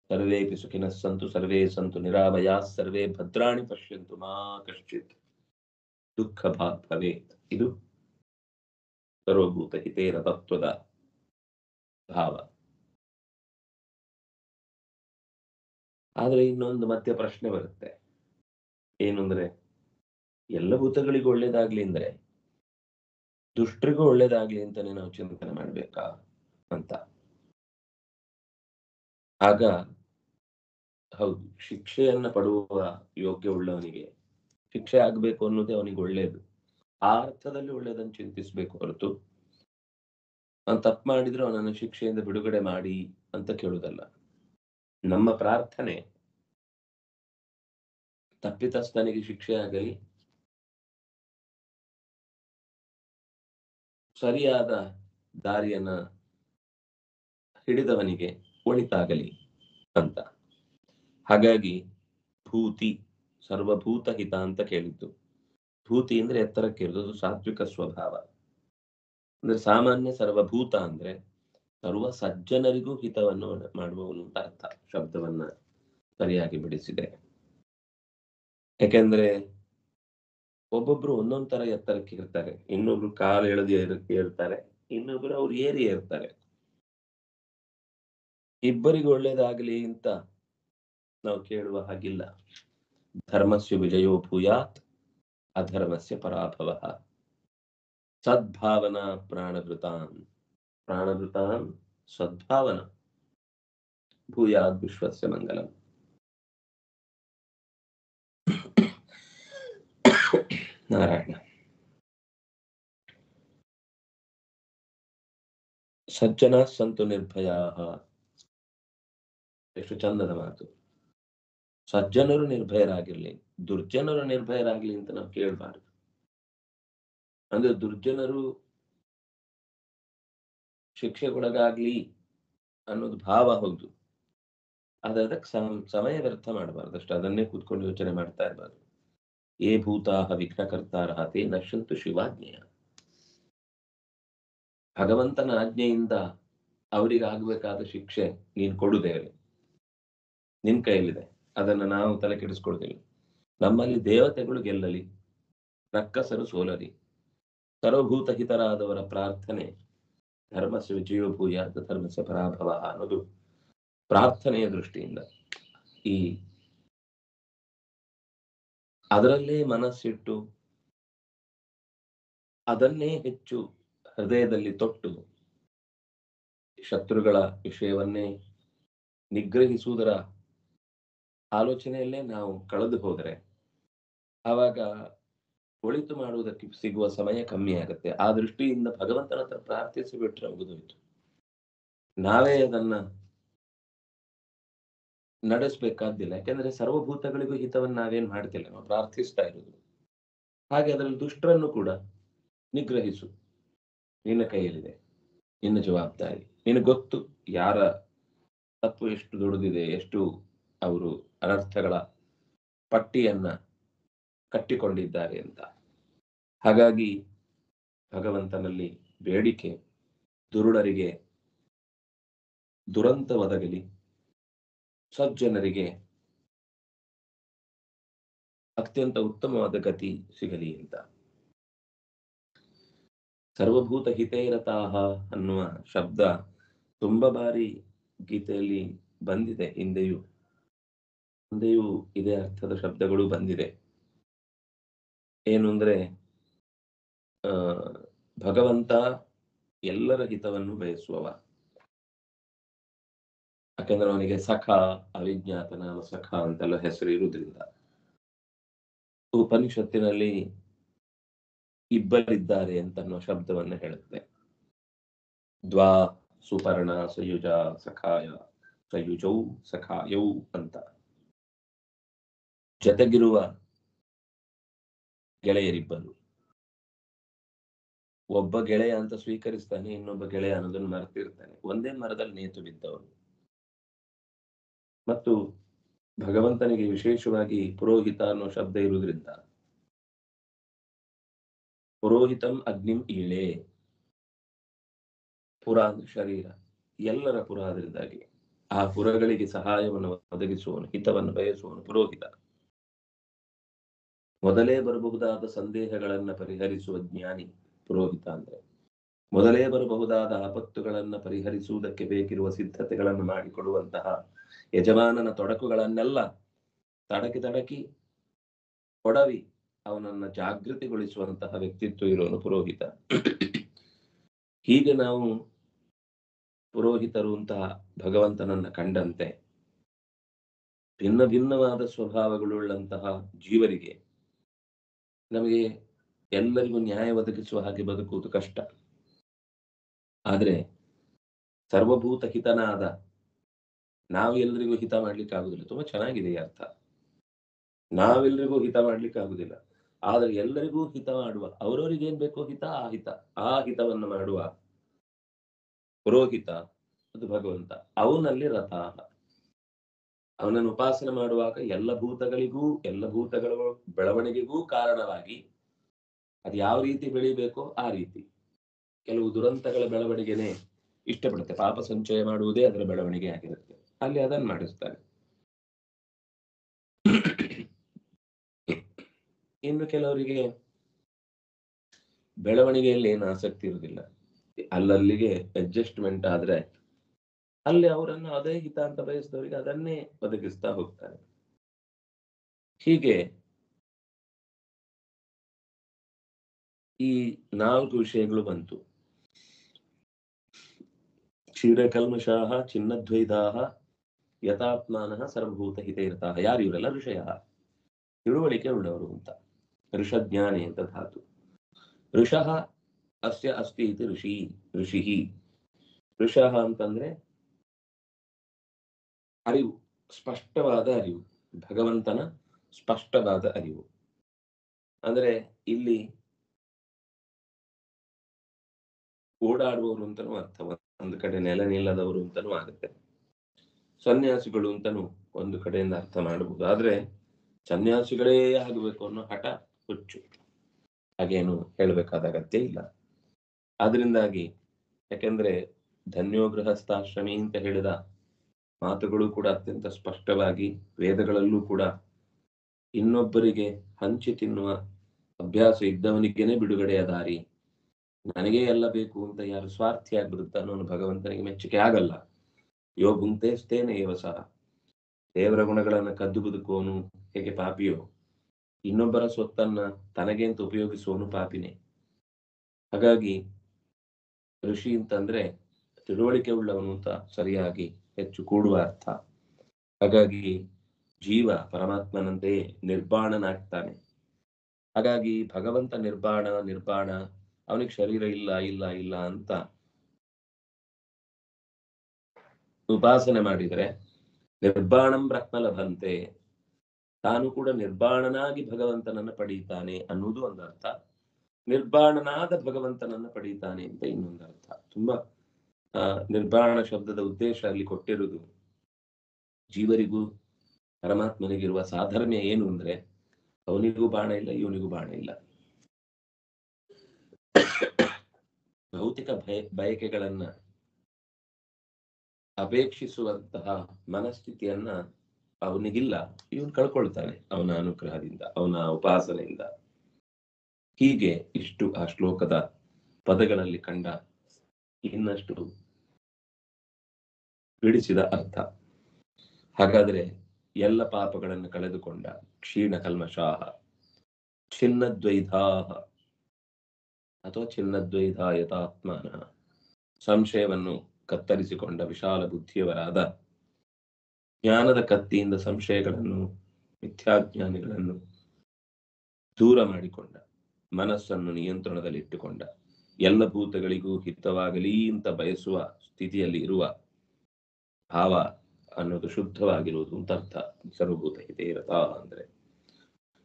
ಸರ್ವೇಪಿ ಸುಖಿನಃ ಸಂತು ಸರ್ವೇ ಸಂತು ನಿರಾಮಯಾಃ ಸರ್ವೇ ಭದ್ರಾಣಿ ಪಶ್ಯಂತು ಮಾ ಕಶ್ಚಿತ್ ದುಃಖ ಭಾಗ್ ಭವೇತ್. ಇದು ಸರ್ವಭೂತ ಹಿತೇರ ತತ್ವದ ಭಾವ. ಆದ್ರೆ ಇನ್ನೊಂದು ಮಧ್ಯ ಪ್ರಶ್ನೆ ಬರುತ್ತೆ, ಏನು ಅಂದ್ರೆ ಎಲ್ಲ ಭೂತಗಳಿಗೂ ಒಳ್ಳೇದಾಗ್ಲಿ ಅಂದ್ರೆ ದುಷ್ಟರಿಗೂ ಒಳ್ಳೇದಾಗ್ಲಿ ಅಂತಾನೆ ನಾವು ಚಿಂತನೆ ಮಾಡ್ಬೇಕಾ ಅಂತ. ಆಗ ಹೌದು, ಶಿಕ್ಷೆಯನ್ನ ಪಡುವ ಯೋಗ್ಯ ಉಳ್ಳವನಿಗೆ ಶಿಕ್ಷೆ ಆಗ್ಬೇಕು ಅನ್ನೋದೇ ಅವನಿಗೆ ಒಳ್ಳೇದು. ಆ ಅರ್ಥದಲ್ಲಿ ಒಳ್ಳೇದನ್ನು ಚಿಂತಿಸ್ಬೇಕು ಹೊರತು ಅವನು ತಪ್ಪು ಮಾಡಿದ್ರು ಅವನನ್ನು ಶಿಕ್ಷೆಯಿಂದ ಬಿಡುಗಡೆ ಮಾಡಿ ಅಂತ ಕೇಳುವುದಲ್ಲ. ನಮ್ಮ ಪ್ರಾರ್ಥನೆ ತಪ್ಪಿತಸ್ಥನಿಗೆ ಶಿಕ್ಷೆ ಆಗಲಿ, ಸರಿಯಾದ ದಾರಿಯನ್ನ ಹಿಡಿದವನಿಗೆ ಒಳಿತಾಗಲಿ ಅಂತ. ಹಾಗಾಗಿ ಭೂತಿ ಸರ್ವಭೂತ ಹಿತ ಅಂತ ಕೇಳಿದ್ದು. ಭೂತಿ ಅಂದ್ರೆ ಎತ್ತರಕ್ಕೆ ಇರೋದು, ಸಾತ್ವಿಕ ಸ್ವಭಾವ ಅಂದ್ರೆ ಸಾಮಾನ್ಯ. ಸರ್ವಭೂತ ಅಂದ್ರೆ ಸರ್ವ ಸಜ್ಜನರಿಗೂ ಹಿತವನ್ನು ಮಾಡುವವನು ಅಂತ ಅರ್ಥ, ಶಬ್ದವನ್ನ ಸರಿಯಾಗಿ ಬಿಡಿಸಿದೆ. ಯಾಕೆಂದ್ರೆ ಒಬ್ಬೊಬ್ರು ಒಂದೊಂದ್ ತರ ಎತ್ತರಕ್ಕೆ ಇರ್ತಾರೆ. ಇನ್ನೊಬ್ರು ಕಾಲು ಎಳೆದು ಏರ್ತಾರೆ, ಇನ್ನೊಬ್ರು ಅವ್ರು ಏರಿ ಇರ್ತಾರೆ. ಇಬ್ಬರಿಗೂ ಒಳ್ಳೇದಾಗ್ಲಿ ಅಂತ ನಾವು ಕೇಳುವ ಹಾಗಿಲ್ಲ. ಧರ್ಮಸ್ಯ ವಿಜಯೋ ಭೂಯಾತ್ ಅಧರ್ಮಸ್ಯ ಪರಾಭವ. ಸದ್ಭಾವನಾ ಪ್ರಾಣಭೃತಾನ್ ಸದ್ಭಾವನಾ ಭೂಯಾತ್ ವಿಶ್ವಸ್ಯ ಮಂಗಲಂ. ನಾರಾಯಣ. ಸಜ್ಜನ ಸಂತು ನಿರ್ಭಯ, ಎಷ್ಟು ಚಂದದ ಮಾತು. ಸಜ್ಜನರು ನಿರ್ಭಯರಾಗಿರ್ಲಿ, ದುರ್ಜನರು ನಿರ್ಭಯರಾಗ್ಲಿ ಅಂತ ನಾವು ಕೇಳಬಾರದು. ಅಂದ್ರೆ ದುರ್ಜನರು ಶಿಕ್ಷೆಗೊಳಗಾಗ್ಲಿ ಅನ್ನೋದು ಭಾವ ಹೌದು, ಆದ್ರೆ ಅದಕ್ಕೆ ಸಮಯ ವ್ಯರ್ಥ ಮಾಡಬಾರ್ದು ಅಷ್ಟೇ. ಅದನ್ನೇ ಕೂತ್ಕೊಂಡು ಯೋಚನೆ ಮಾಡ್ತಾ ಇರಬಾರ್ದು. ಏ ಭೂತಾಹ ವಿಘ್ನಕರ್ತಾರಃ ತೇ ನಶ್ಯಂತು ಶಿವಾಜ್ಞೆಯ. ಭಗವಂತನ ಆಜ್ಞೆಯಿಂದ ಅವರಿಗೆ ಆಗ್ಬೇಕಾದ ಶಿಕ್ಷೆ ನೀನ್ ಕೊಡುದೇವೆ, ನಿನ್ ಕೈಯಲ್ಲಿದೆ, ಅದನ್ನ ನಾವು ತಲೆ ಕೆಡಿಸ್ಕೊಳ್ತೇವೆ. ನಮ್ಮಲ್ಲಿ ದೇವತೆಗಳು ಗೆಲ್ಲಲಿ, ರಕ್ಕಸರು ಸೋಲಲಿ, ಸರ್ವಭೂತ ಹಿತರಾದವರ ಪ್ರಾರ್ಥನೆ ಧರ್ಮಸ್ಯ ವಿಜಯೋ ಭೂಯಾತ್ ಧರ್ಮಸ್ಯ ಪರಾಭವ ಅನ್ನೋದು ಪ್ರಾರ್ಥನೆಯ ದೃಷ್ಟಿಯಿಂದ. ಈ ಅದರಲ್ಲೇ ಮನಸ್ಸಿಟ್ಟು ಅದನ್ನೇ ಹೆಚ್ಚು ಹೃದಯದಲ್ಲಿ ತೊಟ್ಟು ಶತ್ರುಗಳ ವಿಷಯವನ್ನೇ ನಿಗ್ರಹಿಸುವುದರ ಆಲೋಚನೆಯಲ್ಲೇ ನಾವು ಕಳೆದು ಹೋದರೆ ಆವಾಗ ಒಳಿತು ಮಾಡುವುದಕ್ಕೆ ಸಿಗುವ ಸಮಯ ಕಮ್ಮಿ ಆಗುತ್ತೆ. ಆ ದೃಷ್ಟಿಯಿಂದ ಭಗವಂತನ ಹತ್ರ ಪ್ರಾರ್ಥಿಸಿ ಬಿಟ್ರೆ ಮುಗಿದೋಯ್ತು. ನಾವೇ ಅದನ್ನ ನಡೆಸಬೇಕಾದ್ದಿಲ್ಲ. ಯಾಕೆಂದ್ರೆ ಸರ್ವಭೂತಗಳಿಗೂ ಹಿತವನ್ನು ನಾವೇನ್ ಮಾಡ್ತಿಲ್ಲ, ನಾವು ಪ್ರಾರ್ಥಿಸ್ತಾ ಇರುವುದು. ಹಾಗೆ ಅದರಲ್ಲಿ ದುಷ್ಟರನ್ನು ಕೂಡ ನಿಗ್ರಹಿಸು, ನಿನ್ನ ಕೈಯಲ್ಲಿದೆ, ನಿನ್ನ ಜವಾಬ್ದಾರಿ. ನಿನಗೆ ಗೊತ್ತು ಯಾರ ತಪ್ಪು ಎಷ್ಟು ದೊಡ್ಡದಿದೆ, ಎಷ್ಟು ಅವರು ಅನರ್ಥಗಳ ಪಟ್ಟಿಯನ್ನ ಕಟ್ಟಿಕೊಂಡಿದ್ದಾರೆ ಅಂತ. ಹಾಗಾಗಿ ಭಗವಂತನಲ್ಲಿ ಬೇಡಿಕೆ, ದುರುಳರಿಗೆ ದುರಂತ ಒದಗಲಿ, ಸಜ್ಜನರಿಗೆ ಅತ್ಯಂತ ಉತ್ತಮವಾದ ಗತಿ ಸಿಗಲಿ ಅಂತ. ಸರ್ವಭೂತ ಹಿತೈರತಾಹ ಅನ್ನುವ ಶಬ್ದ ತುಂಬಾ ಬಾರಿ ಗೀತೆಯಲ್ಲಿ ಬಂದಿದೆ. ಹಿಂದೆಯೂ ಇದೇ ಅರ್ಥದ ಶಬ್ದಗಳು ಬಂದಿದೆ. ಏನು ಅಂದ್ರೆ ಭಗವಂತ ಎಲ್ಲರ ಹಿತವನ್ನು ಬಯಸುವವ. ಯಾಕಂದ್ರೆ ಅವನಿಗೆ ಸಖ, ಅವಿಜ್ಞಾತ ನಾಮ ಸಖ ಅಂತೆಲ್ಲ ಹೆಸರು ಇರುವುದರಿಂದ. ಉಪನಿಷತ್ತಿನಲ್ಲಿ ಇಬ್ಬರಿದ್ದಾರೆ ಅಂತ ಅನ್ನೋ ಶಬ್ದವನ್ನ ಹೇಳುತ್ತೆ. ದ್ವಾ ಸುಪರ್ಣ ಸಯುಜ ಸಖಾಯ ಸಯುಜೌ ಸಖಾಯೌ ಅಂತ. ಜೊತೆಗಿರುವ ಗೆಳೆಯರಿಬ್ಬರು, ಒಬ್ಬ ಗೆಳೆಯ ಅಂತ ಸ್ವೀಕರಿಸ್ತಾನೆ, ಇನ್ನೊಬ್ಬ ಗೆಳೆಯ ಅನ್ನೋದನ್ನು ಮರೆತಿರ್ತಾನೆ. ಒಂದೇ ಮರದಲ್ಲಿ ನೇತು ಬಿದ್ದವರು. ಮತ್ತು ಭಗವಂತನಿಗೆ ವಿಶೇಷವಾಗಿ ಪುರೋಹಿತ ಅನ್ನೋ ಶಬ್ದ ಇರುವುದರಿಂದ ಪುರೋಹಿತಂ ಅಗ್ನಿಂ ಈಳೆ, ಪುರ ಅಂದ್ರೆ ಶರೀರ, ಎಲ್ಲರ ಪುರ. ಅದರಿಂದಾಗಿ ಆ ಪುರಗಳಿಗೆ ಸಹಾಯವನ್ನು ಒದಗಿಸುವನು, ಹಿತವನ್ನು ಬಯಸುವನು ಪುರೋಹಿತ. ಮೊದಲೇ ಬರಬಹುದಾದ ಸಂದೇಹಗಳನ್ನ ಪರಿಹರಿಸುವ ಜ್ಞಾನಿ ಪುರೋಹಿತ ಅಂದ್ರೆ. ಮೊದಲೇ ಬರಬಹುದಾದ ಆಪತ್ತುಗಳನ್ನ ಪರಿಹರಿಸುವುದಕ್ಕೆ ಬೇಕಿರುವ ಸಿದ್ಧತೆಗಳನ್ನು ಮಾಡಿಕೊಡುವಂತಹ ಯಜಮಾನನ ತೊಡಕುಗಳನ್ನೆಲ್ಲ ತಡಕಿ ಕೊಡವಿ ಅವನನ್ನ ಜಾಗೃತಿಗೊಳಿಸುವಂತಹ ವ್ಯಕ್ತಿತ್ವ ಇರೋನು ಪುರೋಹಿತ. ಹೀಗೆ ನಾವು ಪುರೋಹಿತರು ಅಂತಹ ಭಗವಂತನನ್ನ ಕಂಡಂತೆ ಭಿನ್ನ ಭಿನ್ನವಾದ ಸ್ವಭಾವಗಳುಳ್ಳಂತಹ ಜೀವರಿಗೆ ನಮಗೆ ಎಲ್ಲರಿಗೂ ನ್ಯಾಯ ಒದಗಿಸುವ ಹಾಗೆ ಬದುಕುವುದು ಕಷ್ಟ. ಆದ್ರೆ ಸರ್ವಭೂತ ಹಿತನಾದ ನಾವು ಎಲ್ರಿಗೂ ಹಿತ ಮಾಡ್ಲಿಕ್ಕೆ ಆಗುದಿಲ್ಲ. ತುಂಬಾ ಚೆನ್ನಾಗಿದೆ ಈ ಅರ್ಥ. ನಾವೆಲ್ಲರಿಗೂ ಹಿತ ಮಾಡ್ಲಿಕ್ಕೆ ಆಗುದಿಲ್ಲ, ಆದ್ರೆ ಎಲ್ಲರಿಗೂ ಹಿತ ಮಾಡುವ, ಅವರವರಿಗೆ ಏನ್ ಬೇಕೋ ಹಿತ ಆ ಹಿತವನ್ನು ಮಾಡುವ ಪುರೋಹಿತ ಅದು ಭಗವಂತ. ಅವನಲ್ಲಿ ರಥ. ಅವನನ್ನು ಉಪಾಸನೆ ಮಾಡುವಾಗ ಎಲ್ಲ ಭೂತಗಳ ಬೆಳವಣಿಗೆಗೂ ಕಾರಣವಾಗಿ ಅದು ಯಾವ ರೀತಿ ಬೆಳಿಬೇಕೋ ಆ ರೀತಿ. ಕೆಲವು ದುರಂತಗಳ ಬೆಳವಣಿಗೆನೆ ಇಷ್ಟಪಡುತ್ತೆ, ಪಾಪ ಸಂಚಯ ಮಾಡುವುದೇ ಅದರ ಬೆಳವಣಿಗೆ ಆಗಿರುತ್ತೆ, ಅಲ್ಲಿ ಅದನ್ನು ಮಾಡಿಸ್ತಾನೆ. ಇನ್ನು ಕೆಲವರಿಗೆ ಬೆಳವಣಿಗೆಯಲ್ಲಿ ಏನು ಆಸಕ್ತಿ ಇರುವುದಿಲ್ಲ, ಅಲ್ಲಲ್ಲಿಗೆ ಅಡ್ಜಸ್ಟ್ಮೆಂಟ್ ಆದ್ರೆ ಅಲ್ಲಿ ಅವರನ್ನು ಅದೇ ಹಿತ ಅಂತ ಬಯಸಿದವರಿಗೆ ಅದನ್ನೇ ಒದಗಿಸ್ತಾ ಹೋಗ್ತಾರೆ. ಹೀಗೆ ಈ 4 ವಿಷಯಗಳು ಬಂತು. ಕ್ಷೀರಕಲ್ಮಷಾಃ ಚಿನ್ನದ್ವೈತಾಃ ಯಥಾತ್ಮಾನಃ ಸರ್ವಭೂತ ಹಿತೈರತಾಃ. ಯಾರು ಇವರೆಲ್ಲ? ಋಷಯಃ, ತಿಳುವಳಿಕೆ ಉಳ್ಳವರು ಅಂತ. ಋಷಜ್ಞಾನಿ ಅಂತ ಧಾತು. ಋಷಃ ಅಸ್ಯ ಅಸ್ತಿ ಇತಿ ಋಷಿಃ. ಋಷಃ ಅಂತಂದ್ರೆ ಅರಿವು, ಸ್ಪಷ್ಟವಾದ ಅರಿವು, ಭಗವಂತನ ಸ್ಪಷ್ಟವಾದ ಅರಿವು. ಅಂದ್ರೆ ಇಲ್ಲಿ ಓಡಾಡುವವರು ಅಂತನೂ ಅರ್ಥ, ಒಂದು ಕಡೆ ನೆಲೆ ನಿಲ್ಲದವರು ಅಂತನೂ ಆಗುತ್ತೆ. ಸನ್ಯಾಸಿಗಳು ಅಂತನೂ ಒಂದು ಕಡೆಯಿಂದ ಅರ್ಥ ಮಾಡಬಹುದು. ಆದ್ರೆ ಸನ್ಯಾಸಿಗಳೇ ಆಗಬೇಕು ಅನ್ನೋ ಹಠ, ಹುಚ್ಚು, ಹಾಗೇನು ಹೇಳಬೇಕಾದ ಅಗತ್ಯ ಇಲ್ಲ. ಆದ್ರಿಂದಾಗಿ ಯಾಕೆಂದ್ರೆ ಧನ್ಯೋ ಗೃಹಸ್ಥಾಶ್ರಮಿ ಅಂತ ಹೇಳಿದ ಮಾತುಗಳು ಕೂಡ ಅತ್ಯಂತ ಸ್ಪಷ್ಟವಾಗಿ ವೇದಗಳಲ್ಲೂ ಕೂಡ ಇನ್ನೊಬ್ಬರಿಗೆ ಹಂಚಿ ತಿನ್ನುವ ಅಭ್ಯಾಸ ಇದ್ದವನಿಗೇನೆ ಬಿಡುಗಡೆಯ ದಾರಿ, ನನಗೇ ಎಲ್ಲ ಬೇಕು ಅಂತ ಯಾರು ಸ್ವಾರ್ಥಿ ಆಗ್ಬಿಡುತ್ತಾನೋ ಅವನು ಭಗವಂತನಿಗೆ ಮೆಚ್ಚುಗೆ ಆಗಲ್ಲ. ಯೋ ಭುಂಕ್ತೇಸ್ತೇನ ಏವ ಸಹ. ದೇವರ ಗುಣಗಳನ್ನ ಕದ್ದು ಬದುಕುವವನು ಹೇಗೆ ಪಾಪಿಯೋ, ಇನ್ನೊಬ್ಬರ ಸ್ವತ್ತನ್ನ ತನಗೆ ಅಂತ ಉಪಯೋಗಿಸುವವನು ಪಾಪಿನೇ. ಹಾಗಾಗಿ ಋಷಿ ಅಂತಂದ್ರೆ ತಿಳುವಳಿಕೆ ಉಳ್ಳವನು ಅಂತ ಸರಿಯಾಗಿ ಹೆಚ್ಚು ಕೂಡುವ ಅರ್ಥ. ಹಾಗಾಗಿ ಜೀವ ಪರಮಾತ್ಮನಂತೆಯೇ ನಿರ್ಬಾಣನಾಗ್ತಾನೆ. ಹಾಗಾಗಿ ಭಗವಂತ ನಿರ್ಬಾಣ, ಅವನಿಗೆ ಶರೀರ ಇಲ್ಲ ಅಂತ ಉಪಾಸನೆ ಮಾಡಿದರೆ ನಿರ್ಬಾಣಂ ಬ್ರಹ್ಮ ಲಭಂತೆ, ತಾನು ಕೂಡ ನಿರ್ಬಾಣನಾಗಿ ಭಗವಂತನನ್ನ ಪಡೀತಾನೆ ಅನ್ನುವುದು ಒಂದು ಅರ್ಥ. ನಿರ್ಬಾಣನಾದ ಭಗವಂತನನ್ನ ಪಡೀತಾನೆ ಅಂತ ಇನ್ನೊಂದು ಅರ್ಥ. ತುಂಬಾ ನಿರ್ಬಾಣ ಶಬ್ದದ ಉದ್ದೇಶ ಅಲ್ಲಿ ಕೊಟ್ಟಿರುವುದು ಜೀವರಿಗೂ ಪರಮಾತ್ಮನಿಗಿರುವ ಸಾಧರ್ಮ್ಯ ಏನು ಅಂದ್ರೆ ಅವನಿಗೂ ಬಾಣ ಇಲ್ಲ, ಇವನಿಗೂ ಬಾಣ ಇಲ್ಲ. ಭೌತಿಕ ಬಯಕೆಗಳನ್ನ ಅಪೇಕ್ಷಿಸುವಂತಹ ಮನಸ್ಥಿತಿಯನ್ನ ಅವನಿಗಿಲ್ಲ, ಇವನು ಕಳ್ಕೊಳ್ತಾನೆ ಅವನ ಅನುಗ್ರಹದಿಂದ, ಅವನ ಉಪಾಸನೆಯಿಂದ. ಹೀಗೆ ಇಷ್ಟು ಆ ಶ್ಲೋಕದ ಪದಗಳಲ್ಲಿ ಕಂಡ ಇನ್ನಷ್ಟು ಬಿಡಿಸಿದ ಅರ್ಥ. ಹಾಗಾದ್ರೆ ಎಲ್ಲ ಪಾಪಗಳನ್ನು ಕಳೆದುಕೊಂಡ ಕ್ಷೀಣ ಕಲ್ಮಷಾಹ ಚಿನ್ನದ್ವೈತಾಹ ಅಥವಾ ಚಿನ್ನದ್ವೈತ ಯಥಾತ್ಮಾನ, ಸಂಶಯವನ್ನು ಕತ್ತರಿಸಿಕೊಂಡ ವಿಶಾಲ ಬುದ್ಧಿಯವರಾದ, ಜ್ಞಾನದ ಕತ್ತಿಯಿಂದ ಸಂಶಯಗಳನ್ನು ಮಿಥ್ಯಾಜ್ಞಾನಿಗಳನ್ನು ದೂರ ಮಾಡಿಕೊಂಡ, ಮನಸ್ಸನ್ನು ನಿಯಂತ್ರಣದಲ್ಲಿಟ್ಟುಕೊಂಡ, ಎಲ್ಲ ಭೂತಗಳಿಗೂ ಹಿತವಾಗಲಿ ಅಂತ ಬಯಸುವ ಸ್ಥಿತಿಯಲ್ಲಿ ಇರುವ ಭಾವ ಅನ್ನೋದು ಶುದ್ಧವಾಗಿರುವುದು ಅಂತ ಅರ್ಥ. ಸರ್ವಭೂತ ಹಿತೈರತ ಅಂದ್ರೆ,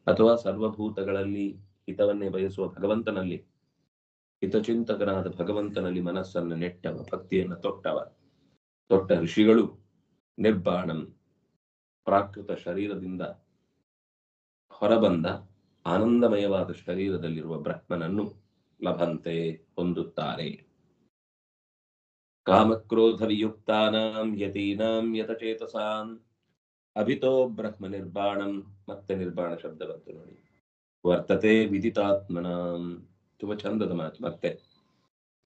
ಅಥವಾ ಸರ್ವಭೂತಗಳಲ್ಲಿ ಹಿತವನ್ನೇ ಬಯಸುವ ಭಗವಂತನಲ್ಲಿ, ಹಿತಚಿಂತಕನಾದ ಭಗವಂತನಲ್ಲಿ ಮನಸ್ಸನ್ನು ನೆಟ್ಟವ, ಭಕ್ತಿಯನ್ನು ತೊಟ್ಟ ಋಷಿಗಳು ನಿರ್ಬಾಣಂ, ಪ್ರಾಕೃತ ಶರೀರದಿಂದ ಹೊರಬಂದ ಆನಂದಮಯವಾದ ಶರೀರದಲ್ಲಿರುವ ಬ್ರಹ್ಮನನ್ನು ಲಭಂತೆ, ಹೊಂದುತ್ತಾರೆ. ಕಾಮಕ್ರೋಧ ವಿಯುಕ್ತಾನಾಂ ಯತೀನಾಂ ಯತಚೇತಸಾಂ ಅಭಿತೋ ಬ್ರಹ್ಮ ನಿರ್ಬಾಣಂ. ಮತ್ತೆ ನಿರ್ಬಾಣ ಶಬ್ದ ಬಂತು ನೋಡಿ. ವರ್ತತೆ ವಿದಿತಾತ್ಮನಾಂ, ತುಂಬಾ ಚಂದದ ಮಾತು. ಮತ್ತೆ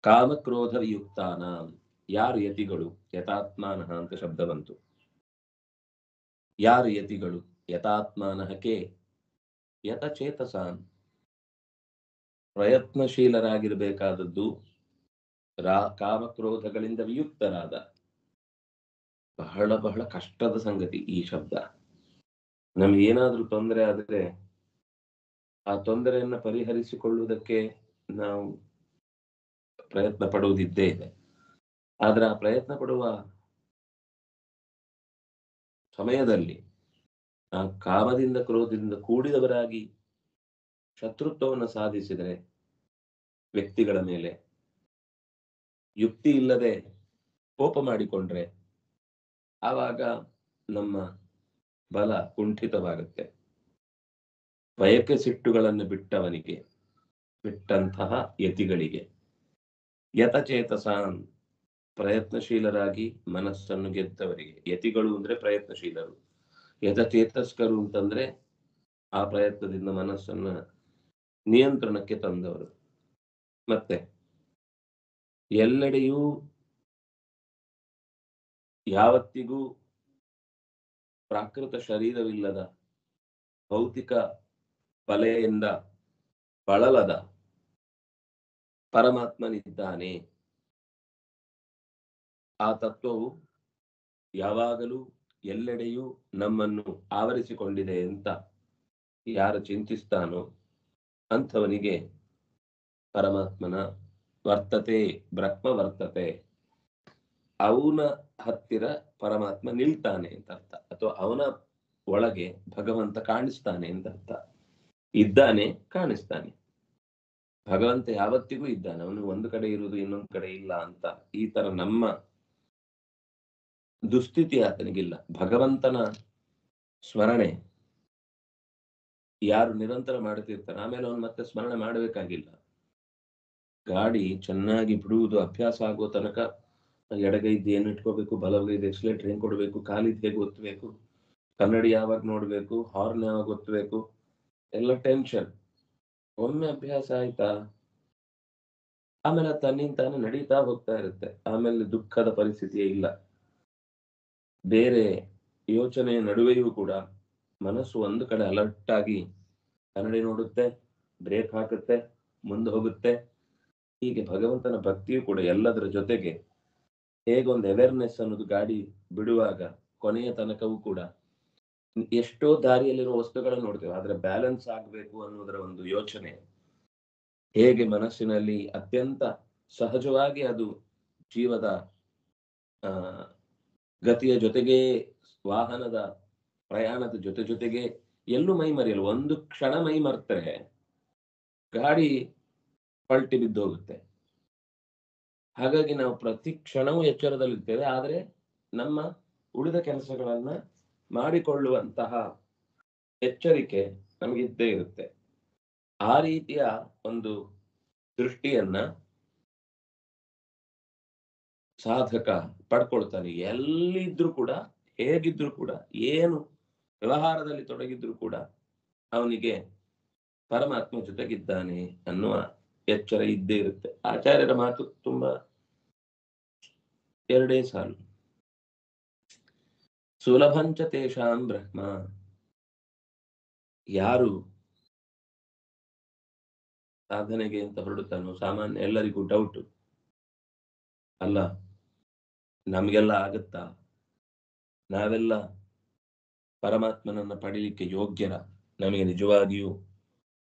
ಕಾಮಕ್ರೋಧ ವಿಯುಕ್ತಾನಾಂ, ಯಾರು ಯತಿಗಳು, ಯಥಾತ್ಮಾನಃ ಅಂತ ಶಬ್ದ ಬಂತು. ಯಾರು ಯತಿಗಳು? ಯಥಾತ್ಮಾನಃ ಕೆ? ಯತಚೇತಸಾನ್, ಪ್ರಯತ್ನಶೀಲರಾಗಿರಬೇಕಾದದ್ದು ಕಾಮಕ್ರೋಧಗಳಿಂದ ವಿಯುಕ್ತರಾದ. ಬಹಳ ಬಹಳ ಕಷ್ಟದ ಸಂಗತಿ ಈ ಶಬ್ದ. ನಮ್ಗೆ ಏನಾದ್ರೂ ತೊಂದರೆ ಆದರೆ ಆ ತೊಂದರೆಯನ್ನ ಪರಿಹರಿಸಿಕೊಳ್ಳುವುದಕ್ಕೆ ನಾವು ಪ್ರಯತ್ನ ಪಡುವುದಿದ್ದೇ ಇದೆ. ಆದ್ರೆ ಆ ಪ್ರಯತ್ನ ಪಡುವ ಸಮಯದಲ್ಲಿ ಆ ಕಾಮದಿಂದ ಕ್ರೋಧದಿಂದ ಕೂಡಿದವರಾಗಿ ಶತ್ರುತ್ವವನ್ನು ಸಾಧಿಸಿದರೆ ವ್ಯಕ್ತಿಗಳ ಮೇಲೆ ಯುಕ್ತಿ ಇಲ್ಲದೆ ಕೋಪ ಮಾಡಿಕೊಂಡ್ರೆ ಆವಾಗ ನಮ್ಮ ಬಲ ಕುಂಠಿತವಾಗುತ್ತೆ. ಬಯಕೆ ಸಿಟ್ಟುಗಳನ್ನು ಬಿಟ್ಟಂತಹ ಯತಿಗಳಿಗೆ, ಯತಚೇತಸಾನ್, ಪ್ರಯತ್ನಶೀಲರಾಗಿ ಮನಸ್ಸನ್ನು ಗೆದ್ದವರಿಗೆ. ಯತಿಗಳು ಅಂದ್ರೆ ಪ್ರಯತ್ನಶೀಲರು, ಯತಚೇತಸ್ಕರು ಅಂತಂದ್ರೆ ಆ ಪ್ರಯತ್ನದಿಂದ ಮನಸ್ಸನ್ನ ನಿಯಂತ್ರಣಕ್ಕೆ ತಂದವರು. ಮತ್ತೆ ಎಲ್ಲೆಡೆಯೂ ಯಾವತ್ತಿಗೂ ಪ್ರಾಕೃತ ಶರೀರವಿಲ್ಲದ, ಭೌತಿಕ ಬಲೆಯಿಂದ ಬಳಲದ ಪರಮಾತ್ಮನಿದ್ದಾನೆ. ಆ ತತ್ವವು ಯಾವಾಗಲೂ ಎಲ್ಲೆಡೆಯೂ ನಮ್ಮನ್ನು ಆವರಿಸಿಕೊಂಡಿದೆ ಅಂತ ಯಾರು ಚಿಂತಿಸ್ತಾನೋ ಅಂಥವನಿಗೆ ಪರಮಾತ್ಮನ ವರ್ತತೆ, ಬ್ರಹ್ಮ ವರ್ತತೆ, ಅವನ ಹತ್ತಿರ ಪರಮಾತ್ಮ ನಿಲ್ತಾನೆ ಅಂತ ಅರ್ಥ. ಅಥವಾ ಅವನ ಒಳಗೆ ಭಗವಂತ ಕಾಣಿಸ್ತಾನೆ ಅಂತ ಅರ್ಥ. ಇದ್ದಾನೆ, ಕಾಣಿಸ್ತಾನೆ. ಭಗವಂತ ಯಾವತ್ತಿಗೂ ಇದ್ದಾನೆ, ಅವನು ಒಂದು ಕಡೆ ಇರುವುದು ಇನ್ನೊಂದು ಕಡೆ ಇಲ್ಲ ಅಂತ. ಈ ತರ ನಮ್ಮ ದುಸ್ಥಿತಿ ಆತನಿಗಿಲ್ಲ. ಭಗವಂತನ ಸ್ಮರಣೆ ಯಾರು ನಿರಂತರ ಮಾಡುತ್ತಿರ್ತಾರೆ ಆಮೇಲೆ ಅವನು ಮತ್ತೆ ಸ್ಮರಣೆ ಮಾಡಬೇಕಾಗಿಲ್ಲ. ಗಾಡಿ ಚೆನ್ನಾಗಿ ಬಿಡುವುದು ಅಭ್ಯಾಸ ಆಗೋ ತನಕ ಎಡಗೈದು ಏನು ಇಟ್ಕೋಬೇಕು, ಬಲಗೈದು ಎಕ್ಸಲೇಟರ್ ಹೆಂಗ್ ಕೊಡ್ಬೇಕು, ಕಾಲಿದ್ ಹೇಗೆ ಒತ್ತಬೇಕು, ಕನ್ನಡಿ ಯಾವಾಗ ನೋಡ್ಬೇಕು, ಹಾರ್ನ್ ಯಾವಾಗ ಒತ್ತಬೇಕು, ಎಲ್ಲ ಟೆನ್ಷನ್. ಒಮ್ಮೆ ಅಭ್ಯಾಸ ಆಯ್ತಾ ಆಮೇಲೆ ತನ್ನಿಂತಾನೆ ನಡೀತಾ ಹೋಗ್ತಾ ಇರುತ್ತೆ. ಆಮೇಲೆ ದುಃಖದ ಪರಿಸ್ಥಿತಿಯೇ ಇಲ್ಲ. ಬೇರೆ ಯೋಚನೆಯ ನಡುವೆಯೂ ಕೂಡ ಮನಸ್ಸು ಒಂದು ಕಡೆ ಅಲರ್ಟ್ ಆಗಿ ಕನ್ನಡಿ ನೋಡುತ್ತೆ, ಬ್ರೇಕ್ ಹಾಕುತ್ತೆ, ಮುಂದೆ ಹೋಗುತ್ತೆ. ಹೀಗೆ ಭಗವಂತನ ಭಕ್ತಿಯೂ ಕೂಡ ಎಲ್ಲದರ ಜೊತೆಗೆ ಹೇಗೊಂದು ಅವೇರ್ನೆಸ್ ಅನ್ನೋದು ಗಾಡಿ ಬಿಡುವಾಗ ಕೊನೆಯ ತನಕವೂ ಕೂಡ ಎಷ್ಟೋ ದಾರಿಯಲ್ಲಿರುವ ವಸ್ತುಗಳನ್ನು ನೋಡ್ತೇವೆ, ಆದ್ರೆ ಬ್ಯಾಲೆನ್ಸ್ ಆಗ್ಬೇಕು ಅನ್ನೋದರ ಒಂದು ಯೋಚನೆ ಹೇಗೆ ಮನಸ್ಸಿನಲ್ಲಿ ಅತ್ಯಂತ ಸಹಜವಾಗಿ ಅದು ಜೀವದ ಗತಿಯ ಜೊತೆಗೆ, ವಾಹನದ ಪ್ರಯಾಣದ ಜೊತೆಗೆ ಎಲ್ಲೂ ಮೈ ಮರೆಯಲ್ಲ. ಒಂದು ಕ್ಷಣ ಮೈ ಮರ್ತರೆ ಗಾಡಿ ಪಲ್ಟಿ ಬಿದ್ದೋಗುತ್ತೆ. ಹಾಗಾಗಿ ನಾವು ಪ್ರತಿ ಕ್ಷಣವೂ ಎಚ್ಚರದಲ್ಲಿರ್ತೇವೆ, ಆದ್ರೆ ನಮ್ಮ ಉಳಿದ ಕೆಲಸಗಳನ್ನ ಮಾಡಿಕೊಳ್ಳುವಂತಹ ಎಚ್ಚರಿಕೆ ನಮಗಿದ್ದೇ ಇರುತ್ತೆ. ಆ ರೀತಿಯ ಒಂದು ದೃಷ್ಟಿಯನ್ನ ಸಾಧಕ ಪಡ್ಕೊಳ್ತಾನೆ. ಎಲ್ಲಿದ್ರು ಕೂಡ, ಹೇಗಿದ್ರು ಕೂಡ, ಏನು ವ್ಯವಹಾರದಲ್ಲಿ ತೊಡಗಿದ್ರು ಕೂಡ ಅವನಿಗೆ ಪರಮಾತ್ಮ ಜೊತೆಗಿದ್ದಾನೆ ಅನ್ನುವ ಎಚ್ಚರ ಇದ್ದೇ ಇರುತ್ತೆ. ಆಚಾರ್ಯರ ಮಾತು ತುಂಬಾ ಎರಡೇ ಸಾಲು. ಸುಲಭಂಚ ತೇಷಾಂ ಬ್ರಹ್ಮ. ಯಾರು ಸಾಧನೆಗೆ ಅಂತ ಹೊರಡುತ್ತಾನೋ, ಸಾಮಾನ್ಯ ಎಲ್ಲರಿಗೂ ಡೌಟ್, ಅಲ್ಲ ನಮ್ಗೆಲ್ಲ ಆಗುತ್ತಾ, ನಾವೆಲ್ಲ ಪರಮಾತ್ಮನನ್ನ ಪಡೀಲಿಕ್ಕೆ ಯೋಗ್ಯರ, ನಮಗೆ ನಿಜವಾಗಿಯೂ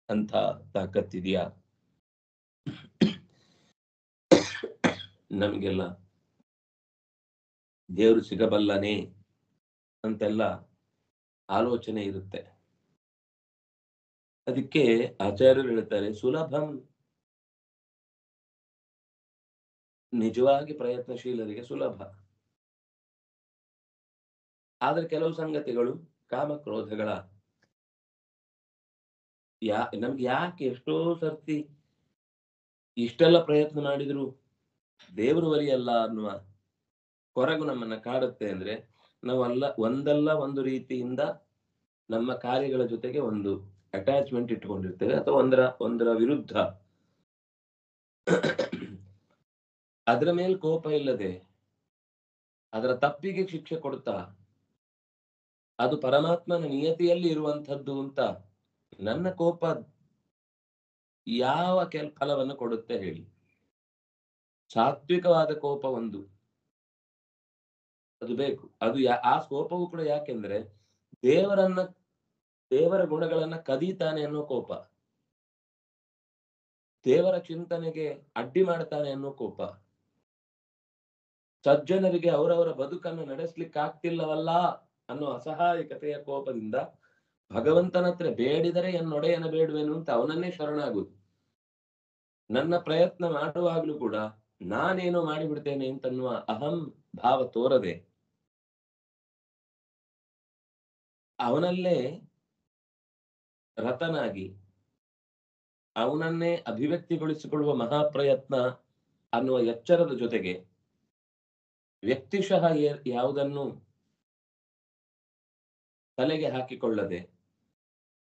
ಅಂತ ತಾಕತ್ತಿದೆಯಾ, ನಮಗೆಲ್ಲ ದೇವರು ಸಿಗಬಲ್ಲನೇ ಅಂತೆಲ್ಲ ಆಲೋಚನೆ ಇರುತ್ತೆ. ಅದಕ್ಕೆ ಆಚಾರ್ಯರು ಹೇಳ್ತಾರೆ, ಸುಲಭಂ, ನಿಜವಾಗಿ ಪ್ರಯತ್ನಶೀಲರಿಗೆ ಸುಲಭ. ಆದ್ರೆ ಕೆಲವು ಸಂಗತಿಗಳು ಕಾಮಕ್ರೋಧಗಳ ನಮ್ಗೆ ಯಾಕೆ ಎಷ್ಟೋ ಸರ್ತಿ ಇಷ್ಟೆಲ್ಲ ಪ್ರಯತ್ನ ಮಾಡಿದ್ರು ದೇವರು ವರಿಯಲ್ಲ ಅನ್ನುವ ಕೊರಗು ನಮ್ಮನ್ನ ಕಾಡುತ್ತೆ. ಅಂದ್ರೆ ಒಂದಲ್ಲ ಒಂದು ರೀತಿಯಿಂದ ನಮ್ಮ ಕಾರ್ಯಗಳ ಜೊತೆಗೆ ಒಂದು ಅಟ್ಯಾಚ್ಮೆಂಟ್ ಇಟ್ಟುಕೊಂಡಿರ್ತೇವೆ, ಅಥವಾ ಒಂದರ ವಿರುದ್ಧ ಅದರ ಮೇಲೆ ಕೋಪ ಇಲ್ಲದೆ ಅದರ ತಪ್ಪಿಗೆ ಶಿಕ್ಷೆ ಕೊಡ್ತಾ ಅದು ಪರಮಾತ್ಮನ ನಿಯತಿಯಲ್ಲಿ ಇರುವಂತಹದ್ದು ಅಂತ ನನ್ನ ಕೋಪ ಯಾವ ಫಲವನ್ನು ಕೊಡುತ್ತೆ ಹೇಳಿ? ಸಾತ್ವಿಕವಾದ ಕೋಪ ಒಂದು, ಅದು ಬೇಕು. ಅದು ಆ ಕೋಪವು ಕೂಡ ಯಾಕೆಂದ್ರೆ ದೇವರ ಗುಣಗಳನ್ನ ಕದೀತಾನೆ ಅನ್ನೋ ಕೋಪ, ದೇವರ ಚಿಂತನೆಗೆ ಅಡ್ಡಿ ಮಾಡ್ತಾನೆ ಅನ್ನೋ ಕೋಪ, ಸಜ್ಜನರಿಗೆ ಅವರವರ ಬದುಕನ್ನು ನಡೆಸ್ಲಿಕ್ಕೆ ಆಗ್ತಿಲ್ಲವಲ್ಲ ಅನ್ನೋ ಅಸಹಾಯಕತೆಯ ಕೋಪದಿಂದ ಭಗವಂತನ ಹತ್ರ ಬೇಡಿದರೆ ಎನ್ನೊಡೆಯನ ಬೇಡುವೆನು ಅಂತ ಅವನನ್ನೇ ಶರಣಾಗುದು. ನನ್ನ ಪ್ರಯತ್ನ ಮಾಡುವಾಗ್ಲೂ ಕೂಡ ನಾನೇನೋ ಮಾಡಿಬಿಡ್ತೇನೆ ಅಂತನ್ನುವ ಅಹಂ ಭಾವ ತೋರದೆ ಅವನಲ್ಲೇ ರತನಾಗಿ ಅವನನ್ನೇ ಅಭಿವ್ಯಕ್ತಿಗೊಳಿಸಿಕೊಳ್ಳುವ ಮಹಾಪ್ರಯತ್ನ ಅನ್ನುವ ಎಚ್ಚರದ ಜೊತೆಗೆ ವ್ಯಕ್ತಿಶಃ ಯಾವುದನ್ನು ತಲೆಗೆ ಹಾಕಿಕೊಳ್ಳದೆ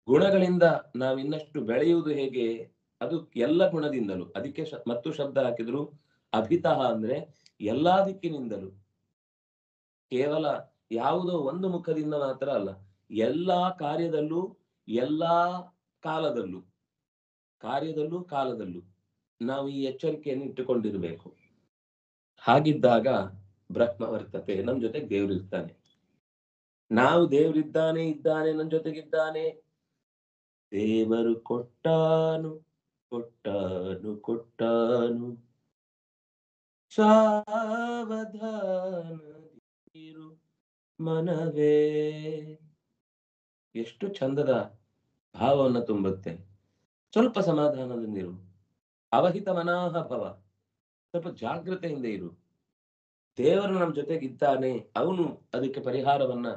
ಗುಣಗಳಿಂದ ನಾವಿನ್ನಷ್ಟು ಬೆಳೆಯುವುದು ಹೇಗೆ, ಅದು ಎಲ್ಲ ಗುಣದಿಂದಲೂ. ಅದಕ್ಕೆ ಮತ್ತು ಶಬ್ದ ಹಾಕಿದ್ರು ಅಭಿತಃ ಅಂದ್ರೆ ಎಲ್ಲಾ ದಿಕ್ಕಿನಿಂದಲೂ, ಕೇವಲ ಯಾವುದೋ ಒಂದು ಮುಖದಿಂದ ಮಾತ್ರ ಅಲ್ಲ, ಎಲ್ಲಾ ಕಾರ್ಯದಲ್ಲೂ ಎಲ್ಲಾ ಕಾಲದಲ್ಲೂ ನಾವು ಈ ಎಚ್ಚರಿಕೆಯನ್ನು ಇಟ್ಟುಕೊಂಡಿರಬೇಕು. ಹಾಗಿದ್ದಾಗ ಬ್ರಹ್ಮ ವರ್ತತೆ, ನಮ್ ಜೊತೆಗೆ ದೇವ್ರು ಇರ್ತಾನೆ. ನಾವು ದೇವ್ರಿದ್ದಾನೆ ಇದ್ದಾನೆ ನನ್ನ ಜೊತೆಗಿದ್ದಾನೆ, ದೇವರು ಕೊಟ್ಟಾನು ಸಾವಧಾನದಿರು ಮನವೇ. ಎಷ್ಟು ಚಂದದ ಭಾವವನ್ನು ತುಂಬುತ್ತೆ. ಸ್ವಲ್ಪ ಸಮಾಧಾನದಿಂದಿರು, ಅವಹಿತ ಮನಾಹ ಭವ, ಸ್ವಲ್ಪ ಜಾಗೃತೆಯಿಂದ ಇರು. ದೇವರು ನಮ್ಮ ಜೊತೆಗಿದ್ದಾನೆ, ಅವನು ಅದಕ್ಕೆ ಪರಿಹಾರವನ್ನ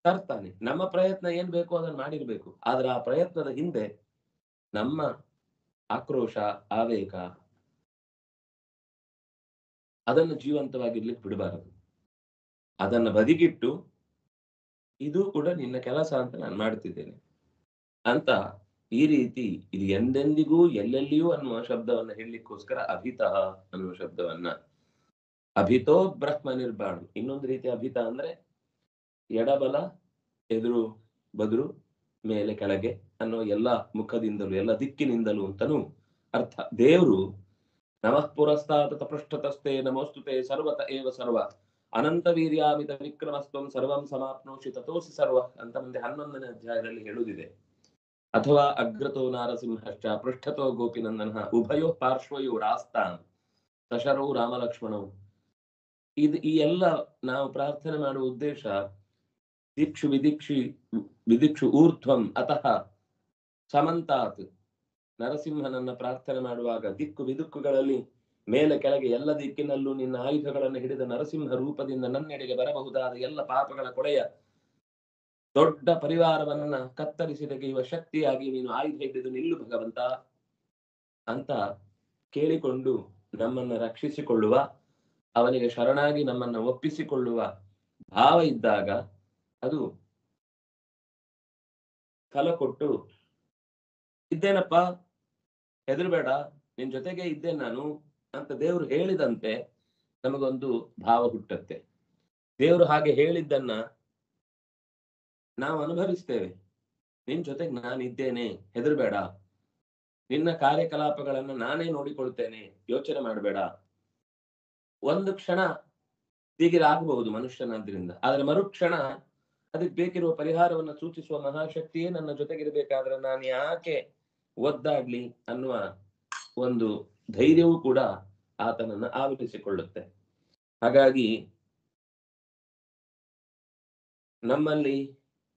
ತರ್ತಾನೆ. ನಮ್ಮ ಪ್ರಯತ್ನ ಏನ್ ಬೇಕೋ ಅದನ್ನ ಮಾಡಿರ್ಬೇಕು, ಆದ್ರೆ ಆ ಪ್ರಯತ್ನದ ಹಿಂದೆ ನಮ್ಮ ಆಕ್ರೋಶ, ಆವೇಗ ಅದನ್ನು ಜೀವಂತವಾಗಿರ್ಲಿಕ್ಕೆ ಬಿಡಬಾರದು. ಅದನ್ನ ಬದಿಗಿಟ್ಟು ಇದು ಕೂಡ ನಿನ್ನ ಕೆಲಸ ಅಂತ ನಾನು ಮಾಡ್ತಿದ್ದೇನೆ ಅಂತ ಈ ರೀತಿ ಇದು ಎಂದೆಂದಿಗೂ ಎಲ್ಲೆಲ್ಲಿಯೂ ಅನ್ನುವ ಶಬ್ದವನ್ನ ಹೇಳಲಿಕ್ಕೋಸ್ಕರ ಅಭಿತಃ ಅನ್ನುವ ಶಬ್ದವನ್ನ, ಅಭಿತೋ ಬ್ರಹ್ಮ ನಿರ್ಬಾಣು. ಇನ್ನೊಂದು ರೀತಿ ಅಭಿತ ಅಂದ್ರೆ ಎಡಬಲ, ಎದುರು ಬದುರು, ಮೇಲೆ ಕೆಳಗೆ ಅನ್ನೋ ಎಲ್ಲ ಮುಖದಿಂದಲೂ ಎಲ್ಲ ದಿಕ್ಕಿನಿಂದಲೂ ಅಂತನೂ ಅರ್ಥ. ದೇವರು ನಮಃ ಪುರಸ್ತಾತ ಪೃಷ್ಠತಸ್ತೆ ನಮೋಸ್ತುತೆ ಸರ್ವತ ಏವ ಸರ್ವ ಅನಂತ ವೀರ್ಯಾಮಿತ ವಿಕ್ರಮಸ್ತ್ವಂ ಸರ್ವಂ ಸಮಾಪ್ನೋಷಿ ತಥೋಸಿ ಸರ್ವ ಅಂತ ಮುಂದೆ 11ನೇ ಅಧ್ಯಾಯದಲ್ಲಿ ಹೇಳುವುದಿದೆ. ಅಥವಾ ಅಗ್ರತೋ ನಾರಸಿಂಹಶ್ಚ ಪೃಷ್ಠತೋ ಗೋಪಿನಂದನ ಉಭಯೋ ಪಾರ್ಶ್ವಯೋ ರಾಸ್ತಾನ್ ಸಶರೌ ರಾಮಲಕ್ಷ್ಮಣವು. ಈ ಎಲ್ಲ ನಾವು ಪ್ರಾರ್ಥನೆ ಮಾಡುವ ಉದ್ದೇಶ ವಿದಿಕ್ಷು ಊರ್ಧ್ವಂ ಅತಃ ಸಮಂತಾತ್. ನರಸಿಂಹನನ್ನ ಪ್ರಾರ್ಥನೆ ಮಾಡುವಾಗ ದಿಕ್ಕು ವಿದಿಕ್ಕುಗಳಲ್ಲಿ ಮೇಲೆ ಕೆಳಗೆ ಎಲ್ಲ ದಿಕ್ಕಿನಲ್ಲೂ ನಿನ್ನ ಆಯುಧಗಳನ್ನು ಹಿಡಿದ ನರಸಿಂಹ ರೂಪದಿಂದ ನನ್ನೆಡೆಗೆ ಬರಬಹುದಾದ ಎಲ್ಲ ಪಾಪಗಳ ಕೊಳೆಯ ದೊಡ್ಡ ಪರಿವಾರವನ್ನ ಕತ್ತರಿಸಿ ತೆಗೆಯುವ ಶಕ್ತಿಯಾಗಿ ನೀನು ಆಯುಧ ಹಿಡಿದು ನಿಲ್ಲು ಭಗವಂತ ಅಂತ ಕೇಳಿಕೊಂಡು ನಮ್ಮನ್ನ ರಕ್ಷಿಸಿಕೊಳ್ಳುವ, ಅವನಿಗೆ ಶರಣಾಗಿ ನಮ್ಮನ್ನ ಒಪ್ಪಿಸಿಕೊಳ್ಳುವ ಭಾವ ಇದ್ದಾಗ ಅದು ಫಲ ಕೊಟ್ಟು, ಇದ್ದೇನಪ್ಪ ಹೆದರ್ಬೇಡ ನಿನ್ ಜೊತೆಗೆ ಇದ್ದೇನೆ ನಾನು ಅಂತ ದೇವರು ಹೇಳಿದಂತೆ ನಮಗೊಂದು ಭಾವ ಹುಟ್ಟತ್ತೆ. ದೇವರು ಹಾಗೆ ಹೇಳಿದ್ದನ್ನ ನಾವು ಅನುಭವಿಸ್ತೇವೆ. ನಿನ್ ಜೊತೆಗೆ ನಾನಿದ್ದೇನೆ, ಹೆದರ್ಬೇಡ, ನಿನ್ನ ಕಾರ್ಯಕಲಾಪಗಳನ್ನ ನಾನೇ ನೋಡಿಕೊಳ್ತೇನೆ, ಯೋಚನೆ ಮಾಡಬೇಡ. ಒಂದು ಕ್ಷಣ ಹೀಗಿರಾಗಬಹುದು ಮನುಷ್ಯನಾದ್ರಿಂದ, ಆದ್ರೆ ಮರುಕ್ಷಣ ಅದಕ್ಕೆ ಬೇಕಿರುವ ಪರಿಹಾರವನ್ನು ಸೂಚಿಸುವ ಮಹಾಶಕ್ತಿಯೇ ನನ್ನ ಜೊತೆಗಿರ್ಬೇಕಾದ್ರೆ ನಾನು ಯಾಕೆ ಒದ್ದಾಡ್ಲಿ ಅನ್ನುವ ಒಂದು ಧೈರ್ಯವೂ ಕೂಡ ಆತನನ್ನ ಆವರಿಸಿಕೊಳ್ಳುತ್ತೆ. ಹಾಗಾಗಿ ನಮ್ಮಲ್ಲಿ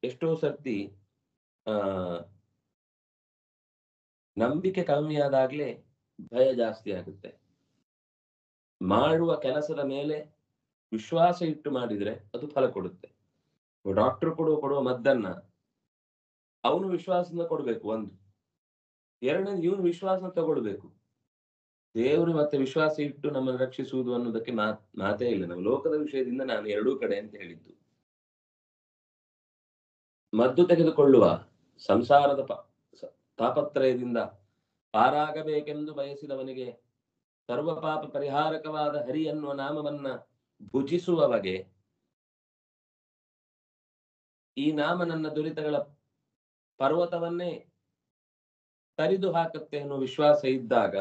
ಎಷ್ಟೋ ಸರ್ತಿ ನಂಬಿಕೆ ಕಮ್ಮಿ ಆದಾಗ್ಲೇ ಭಯ ಜಾಸ್ತಿ ಆಗುತ್ತೆ. ಮಾಡುವ ಕೆಲಸದ ಮೇಲೆ ವಿಶ್ವಾಸ ಇಟ್ಟು ಮಾಡಿದ್ರೆ ಅದು ಫಲ ಕೊಡುತ್ತೆ. ಡಾಕ್ಟರ್ ಕೊಡುವ ಮದ್ದನ್ನ ಅವನು ವಿಶ್ವಾಸದಿಂದ ಕೊಡ್ಬೇಕು, ಒಂದು. ಎರಡನೇದು ಇವನು ವಿಶ್ವಾಸ ತಗೊಳ್ಬೇಕು. ದೇವರು ಮತ್ತೆ ವಿಶ್ವಾಸ ಇಟ್ಟು ನಮ್ಮನ್ನು ರಕ್ಷಿಸುವುದು ಅನ್ನೋದಕ್ಕೆ ಮಾತೇ ಇಲ್ಲ. ನಾವು ಲೋಕದ ವಿಷಯದಿಂದ ನಾನು ಎರಡೂ ಕಡೆ ಅಂತ ಹೇಳಿದ್ದು. ಮದ್ದು ತೆಗೆದುಕೊಳ್ಳುವ ಸಂಸಾರದ ತಾಪತ್ರಯದಿಂದ ಪಾರಾಗಬೇಕೆಂದು ಬಯಸಿದವನಿಗೆ ಸರ್ವ ಪಾಪ ಪರಿಹಾರಕವಾದ ಹರಿ ಎನ್ನುವ ನಾಮವನ್ನ ಭುಜಿಸುವವಗೆ ಈ ನಾಮ ನನ್ನ ದುರಿತಗಳ ಪರ್ವತವನ್ನೇ ತರಿದು ಹಾಕುತ್ತೆ ಅನ್ನೋ ವಿಶ್ವಾಸ ಇದ್ದಾಗ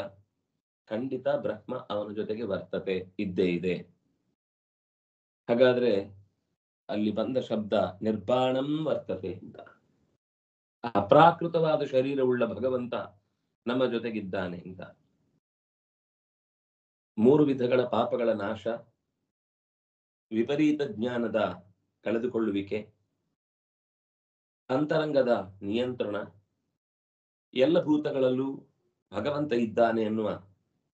ಖಂಡಿತ ಬ್ರಹ್ಮ ಅವನ ಜೊತೆಗೆ ಬರ್ತತೆ ಇದ್ದೇ ಇದೆ. ಹಾಗಾದ್ರೆ ಅಲ್ಲಿ ಬಂದ ಶಬ್ದ ನಿರ್ಬಾಣಂ ವರ್ತತೆ ಅಂತ. ಅಪ್ರಾಕೃತವಾದ ಶರೀರವುಳ್ಳ ಭಗವಂತ ನಮ್ಮ ಜೊತೆಗಿದ್ದಾನೆ ಅಂತ. 3 ವಿಧಗಳ ಪಾಪಗಳ ನಾಶ, ವಿಪರೀತ ಜ್ಞಾನದ ಕಳೆದುಕೊಳ್ಳುವಿಕೆ, ಅಂತರಂಗದ ನಿಯಂತ್ರಣ, ಎಲ್ಲ ಭೂತಗಳಲ್ಲೂ ಭಗವಂತ ಇದ್ದಾನೆ ಎನ್ನುವ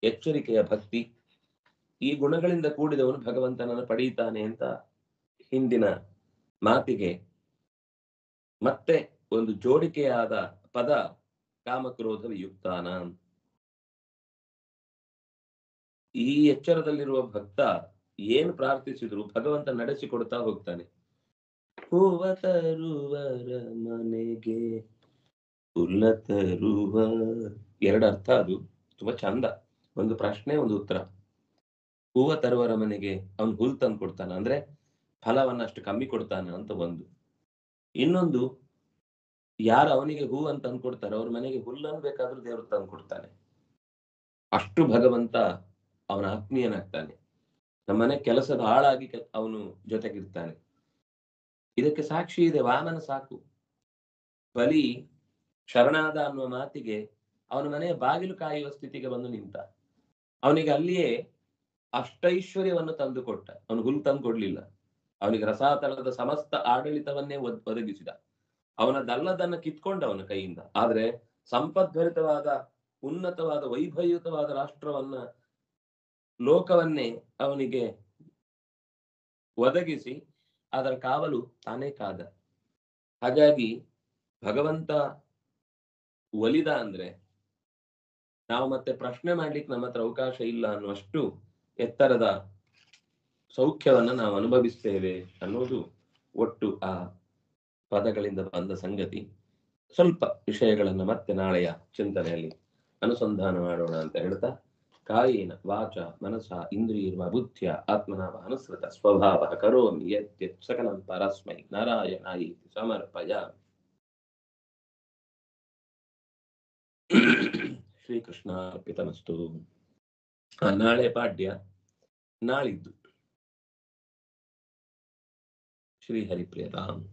ಎಚ್ಚರಿಕೆಯ ಭಕ್ತಿ, ಈ ಗುಣಗಳಿಂದ ಕೂಡಿದವನು ಭಗವಂತನನ್ನು ಪಡೆಯುತ್ತಾನೆ ಅಂತ ಹಿಂದಿನ ಮಾತಿಗೆ ಮತ್ತೆ ಒಂದು ಜೋಡಿಕೆಯಾದ ಪದ ಕಾಮಕ್ರೋಧ ವಿಯುಕ್ತಾನ. ಈ ಎಚ್ಚರದಲ್ಲಿರುವ ಭಕ್ತ ಏನು ಪ್ರಾರ್ಥಿಸಿದ್ರು ಭಗವಂತ ನಡೆಸಿಕೊಡ್ತಾ ಹೋಗ್ತಾನೆ. ಹೂವ ತರುವರ ಮನೆಗೆ ಹುಲ್ಲ ತರುವ, 2 ಅರ್ಥ ಅದು, ತುಂಬಾ ಚಂದ. ಒಂದು ಪ್ರಶ್ನೆ, ಒಂದು ಉತ್ತರ. ಹೂವ ತರುವರ ಮನೆಗೆ ಅವನು ಹುಲ್ ತಂದು ಕೊಡ್ತಾನ ಅಂದ್ರೆ ಫಲವನ್ನ ಅಷ್ಟು ಕಮ್ಮಿ ಕೊಡ್ತಾನ ಅಂತ ಒಂದು. ಇನ್ನೊಂದು, ಯಾರು ಅವನಿಗೆ ಹೂ ಅಂತ ತಂದ್ಕೊಡ್ತಾರೆ ಅವ್ರ ಮನೆಗೆ ಹುಲ್ಲನ್ನು ಬೇಕಾದ್ರೂ ದೇವರು ತಂದು ಕೊಡ್ತಾನೆ. ಅಷ್ಟು ಭಗವಂತ ಅವನ ಆತ್ಮೀಯನಾಗ್ತಾನೆ. ನಮ್ಮನೆ ಕೆಲಸದ ಆಳಾಗಿ ಅವನು ಜೊತೆಗಿರ್ತಾನೆ. ಇದಕ್ಕೆ ಸಾಕ್ಷಿ ಇದೆ ವಾಮನ ಸಾಕು. ಬಲಿ ಶರಣಾದ ಅನ್ನುವ ಮಾತಿಗೆ ಅವನ ಮನೆಯ ಬಾಗಿಲು ಕಾಯುವ ಸ್ಥಿತಿಗೆ ಬಂದು ನಿಂತ. ಅವನಿಗೆ ಅಲ್ಲಿಯೇ ಅಷ್ಟೈಶ್ವರ್ಯವನ್ನು ತಂದು ಕೊಟ್ಟ. ಅವನು ಹುಲ್ಲು ತಂದು ಕೊಡ್ಲಿಲ್ಲ, ಅವನಿಗೆ ರಸಾತಲದ ಸಮಸ್ತ ಆಡಳಿತವನ್ನೇ ಒದಗಿಸಿದ. ಅವನದಲ್ಲದನ್ನ ಕಿತ್ಕೊಂಡ ಅವನ ಕೈಯಿಂದ. ಆದ್ರೆ ಸಂಪದ್ಭರಿತವಾದ ಉನ್ನತವಾದ ವೈಭವಯುತವಾದ ರಾಷ್ಟ್ರವನ್ನ, ಲೋಕವನ್ನೇ ಅವನಿಗೆ ಒದಗಿಸಿ ಅದರ ಕಾವಲು ತಾನೇ ಕಾದ. ಹಾಗಾಗಿ ಭಗವಂತ ಒಲಿದ ಅಂದ್ರೆ ನಾವು ಮತ್ತೆ ಪ್ರಶ್ನೆ ಮಾಡ್ಲಿಕ್ಕೆ ನಮ್ಮ ಹತ್ರ ಅವಕಾಶ ಇಲ್ಲ ಅನ್ನುವಷ್ಟು ಎತ್ತರದ ಸೌಖ್ಯವನ್ನ ನಾವು ಅನುಭವಿಸ್ತೇವೆ ಅನ್ನೋದು ಒಟ್ಟು ಆ ಪದಗಳಿಂದ ಬಂದ ಸಂಗತಿ. ಸ್ವಲ್ಪ ವಿಷಯಗಳನ್ನ ಮತ್ತೆ ನಾಳೆಯ ಚಿಂತನೆಯಲ್ಲಿ ಅನುಸಂಧಾನ ಮಾಡೋಣ ಅಂತ ಹೇಳ್ತಾ, ಕಾಯೇನ ವಾಚ ಮನಸ ಇಂದ್ರಿಯರ್ವ ಬುದ್ಧಿಯ ಆತ್ಮನಾವ ಅನುಸೃತ ಸ್ವಭಾವ ಕರೋಮಿ ಯತ್ ಸಕಲಂ ಪರಸ್ಮೈ ನಾರಾಯಣಾಯಿತಿ ಸಮರ್ಪಯಾಮಿ. ಶ್ರೀಕೃಷ್ಣ ಅರ್ಪಿತಮಸ್ತು. ನಾಳೆ ಪಾಡ್ಯ, ನಾಳಿದ್ದು ಶ್ರೀ ಹರಿಪ್ರಿಯ ರಾಮ್.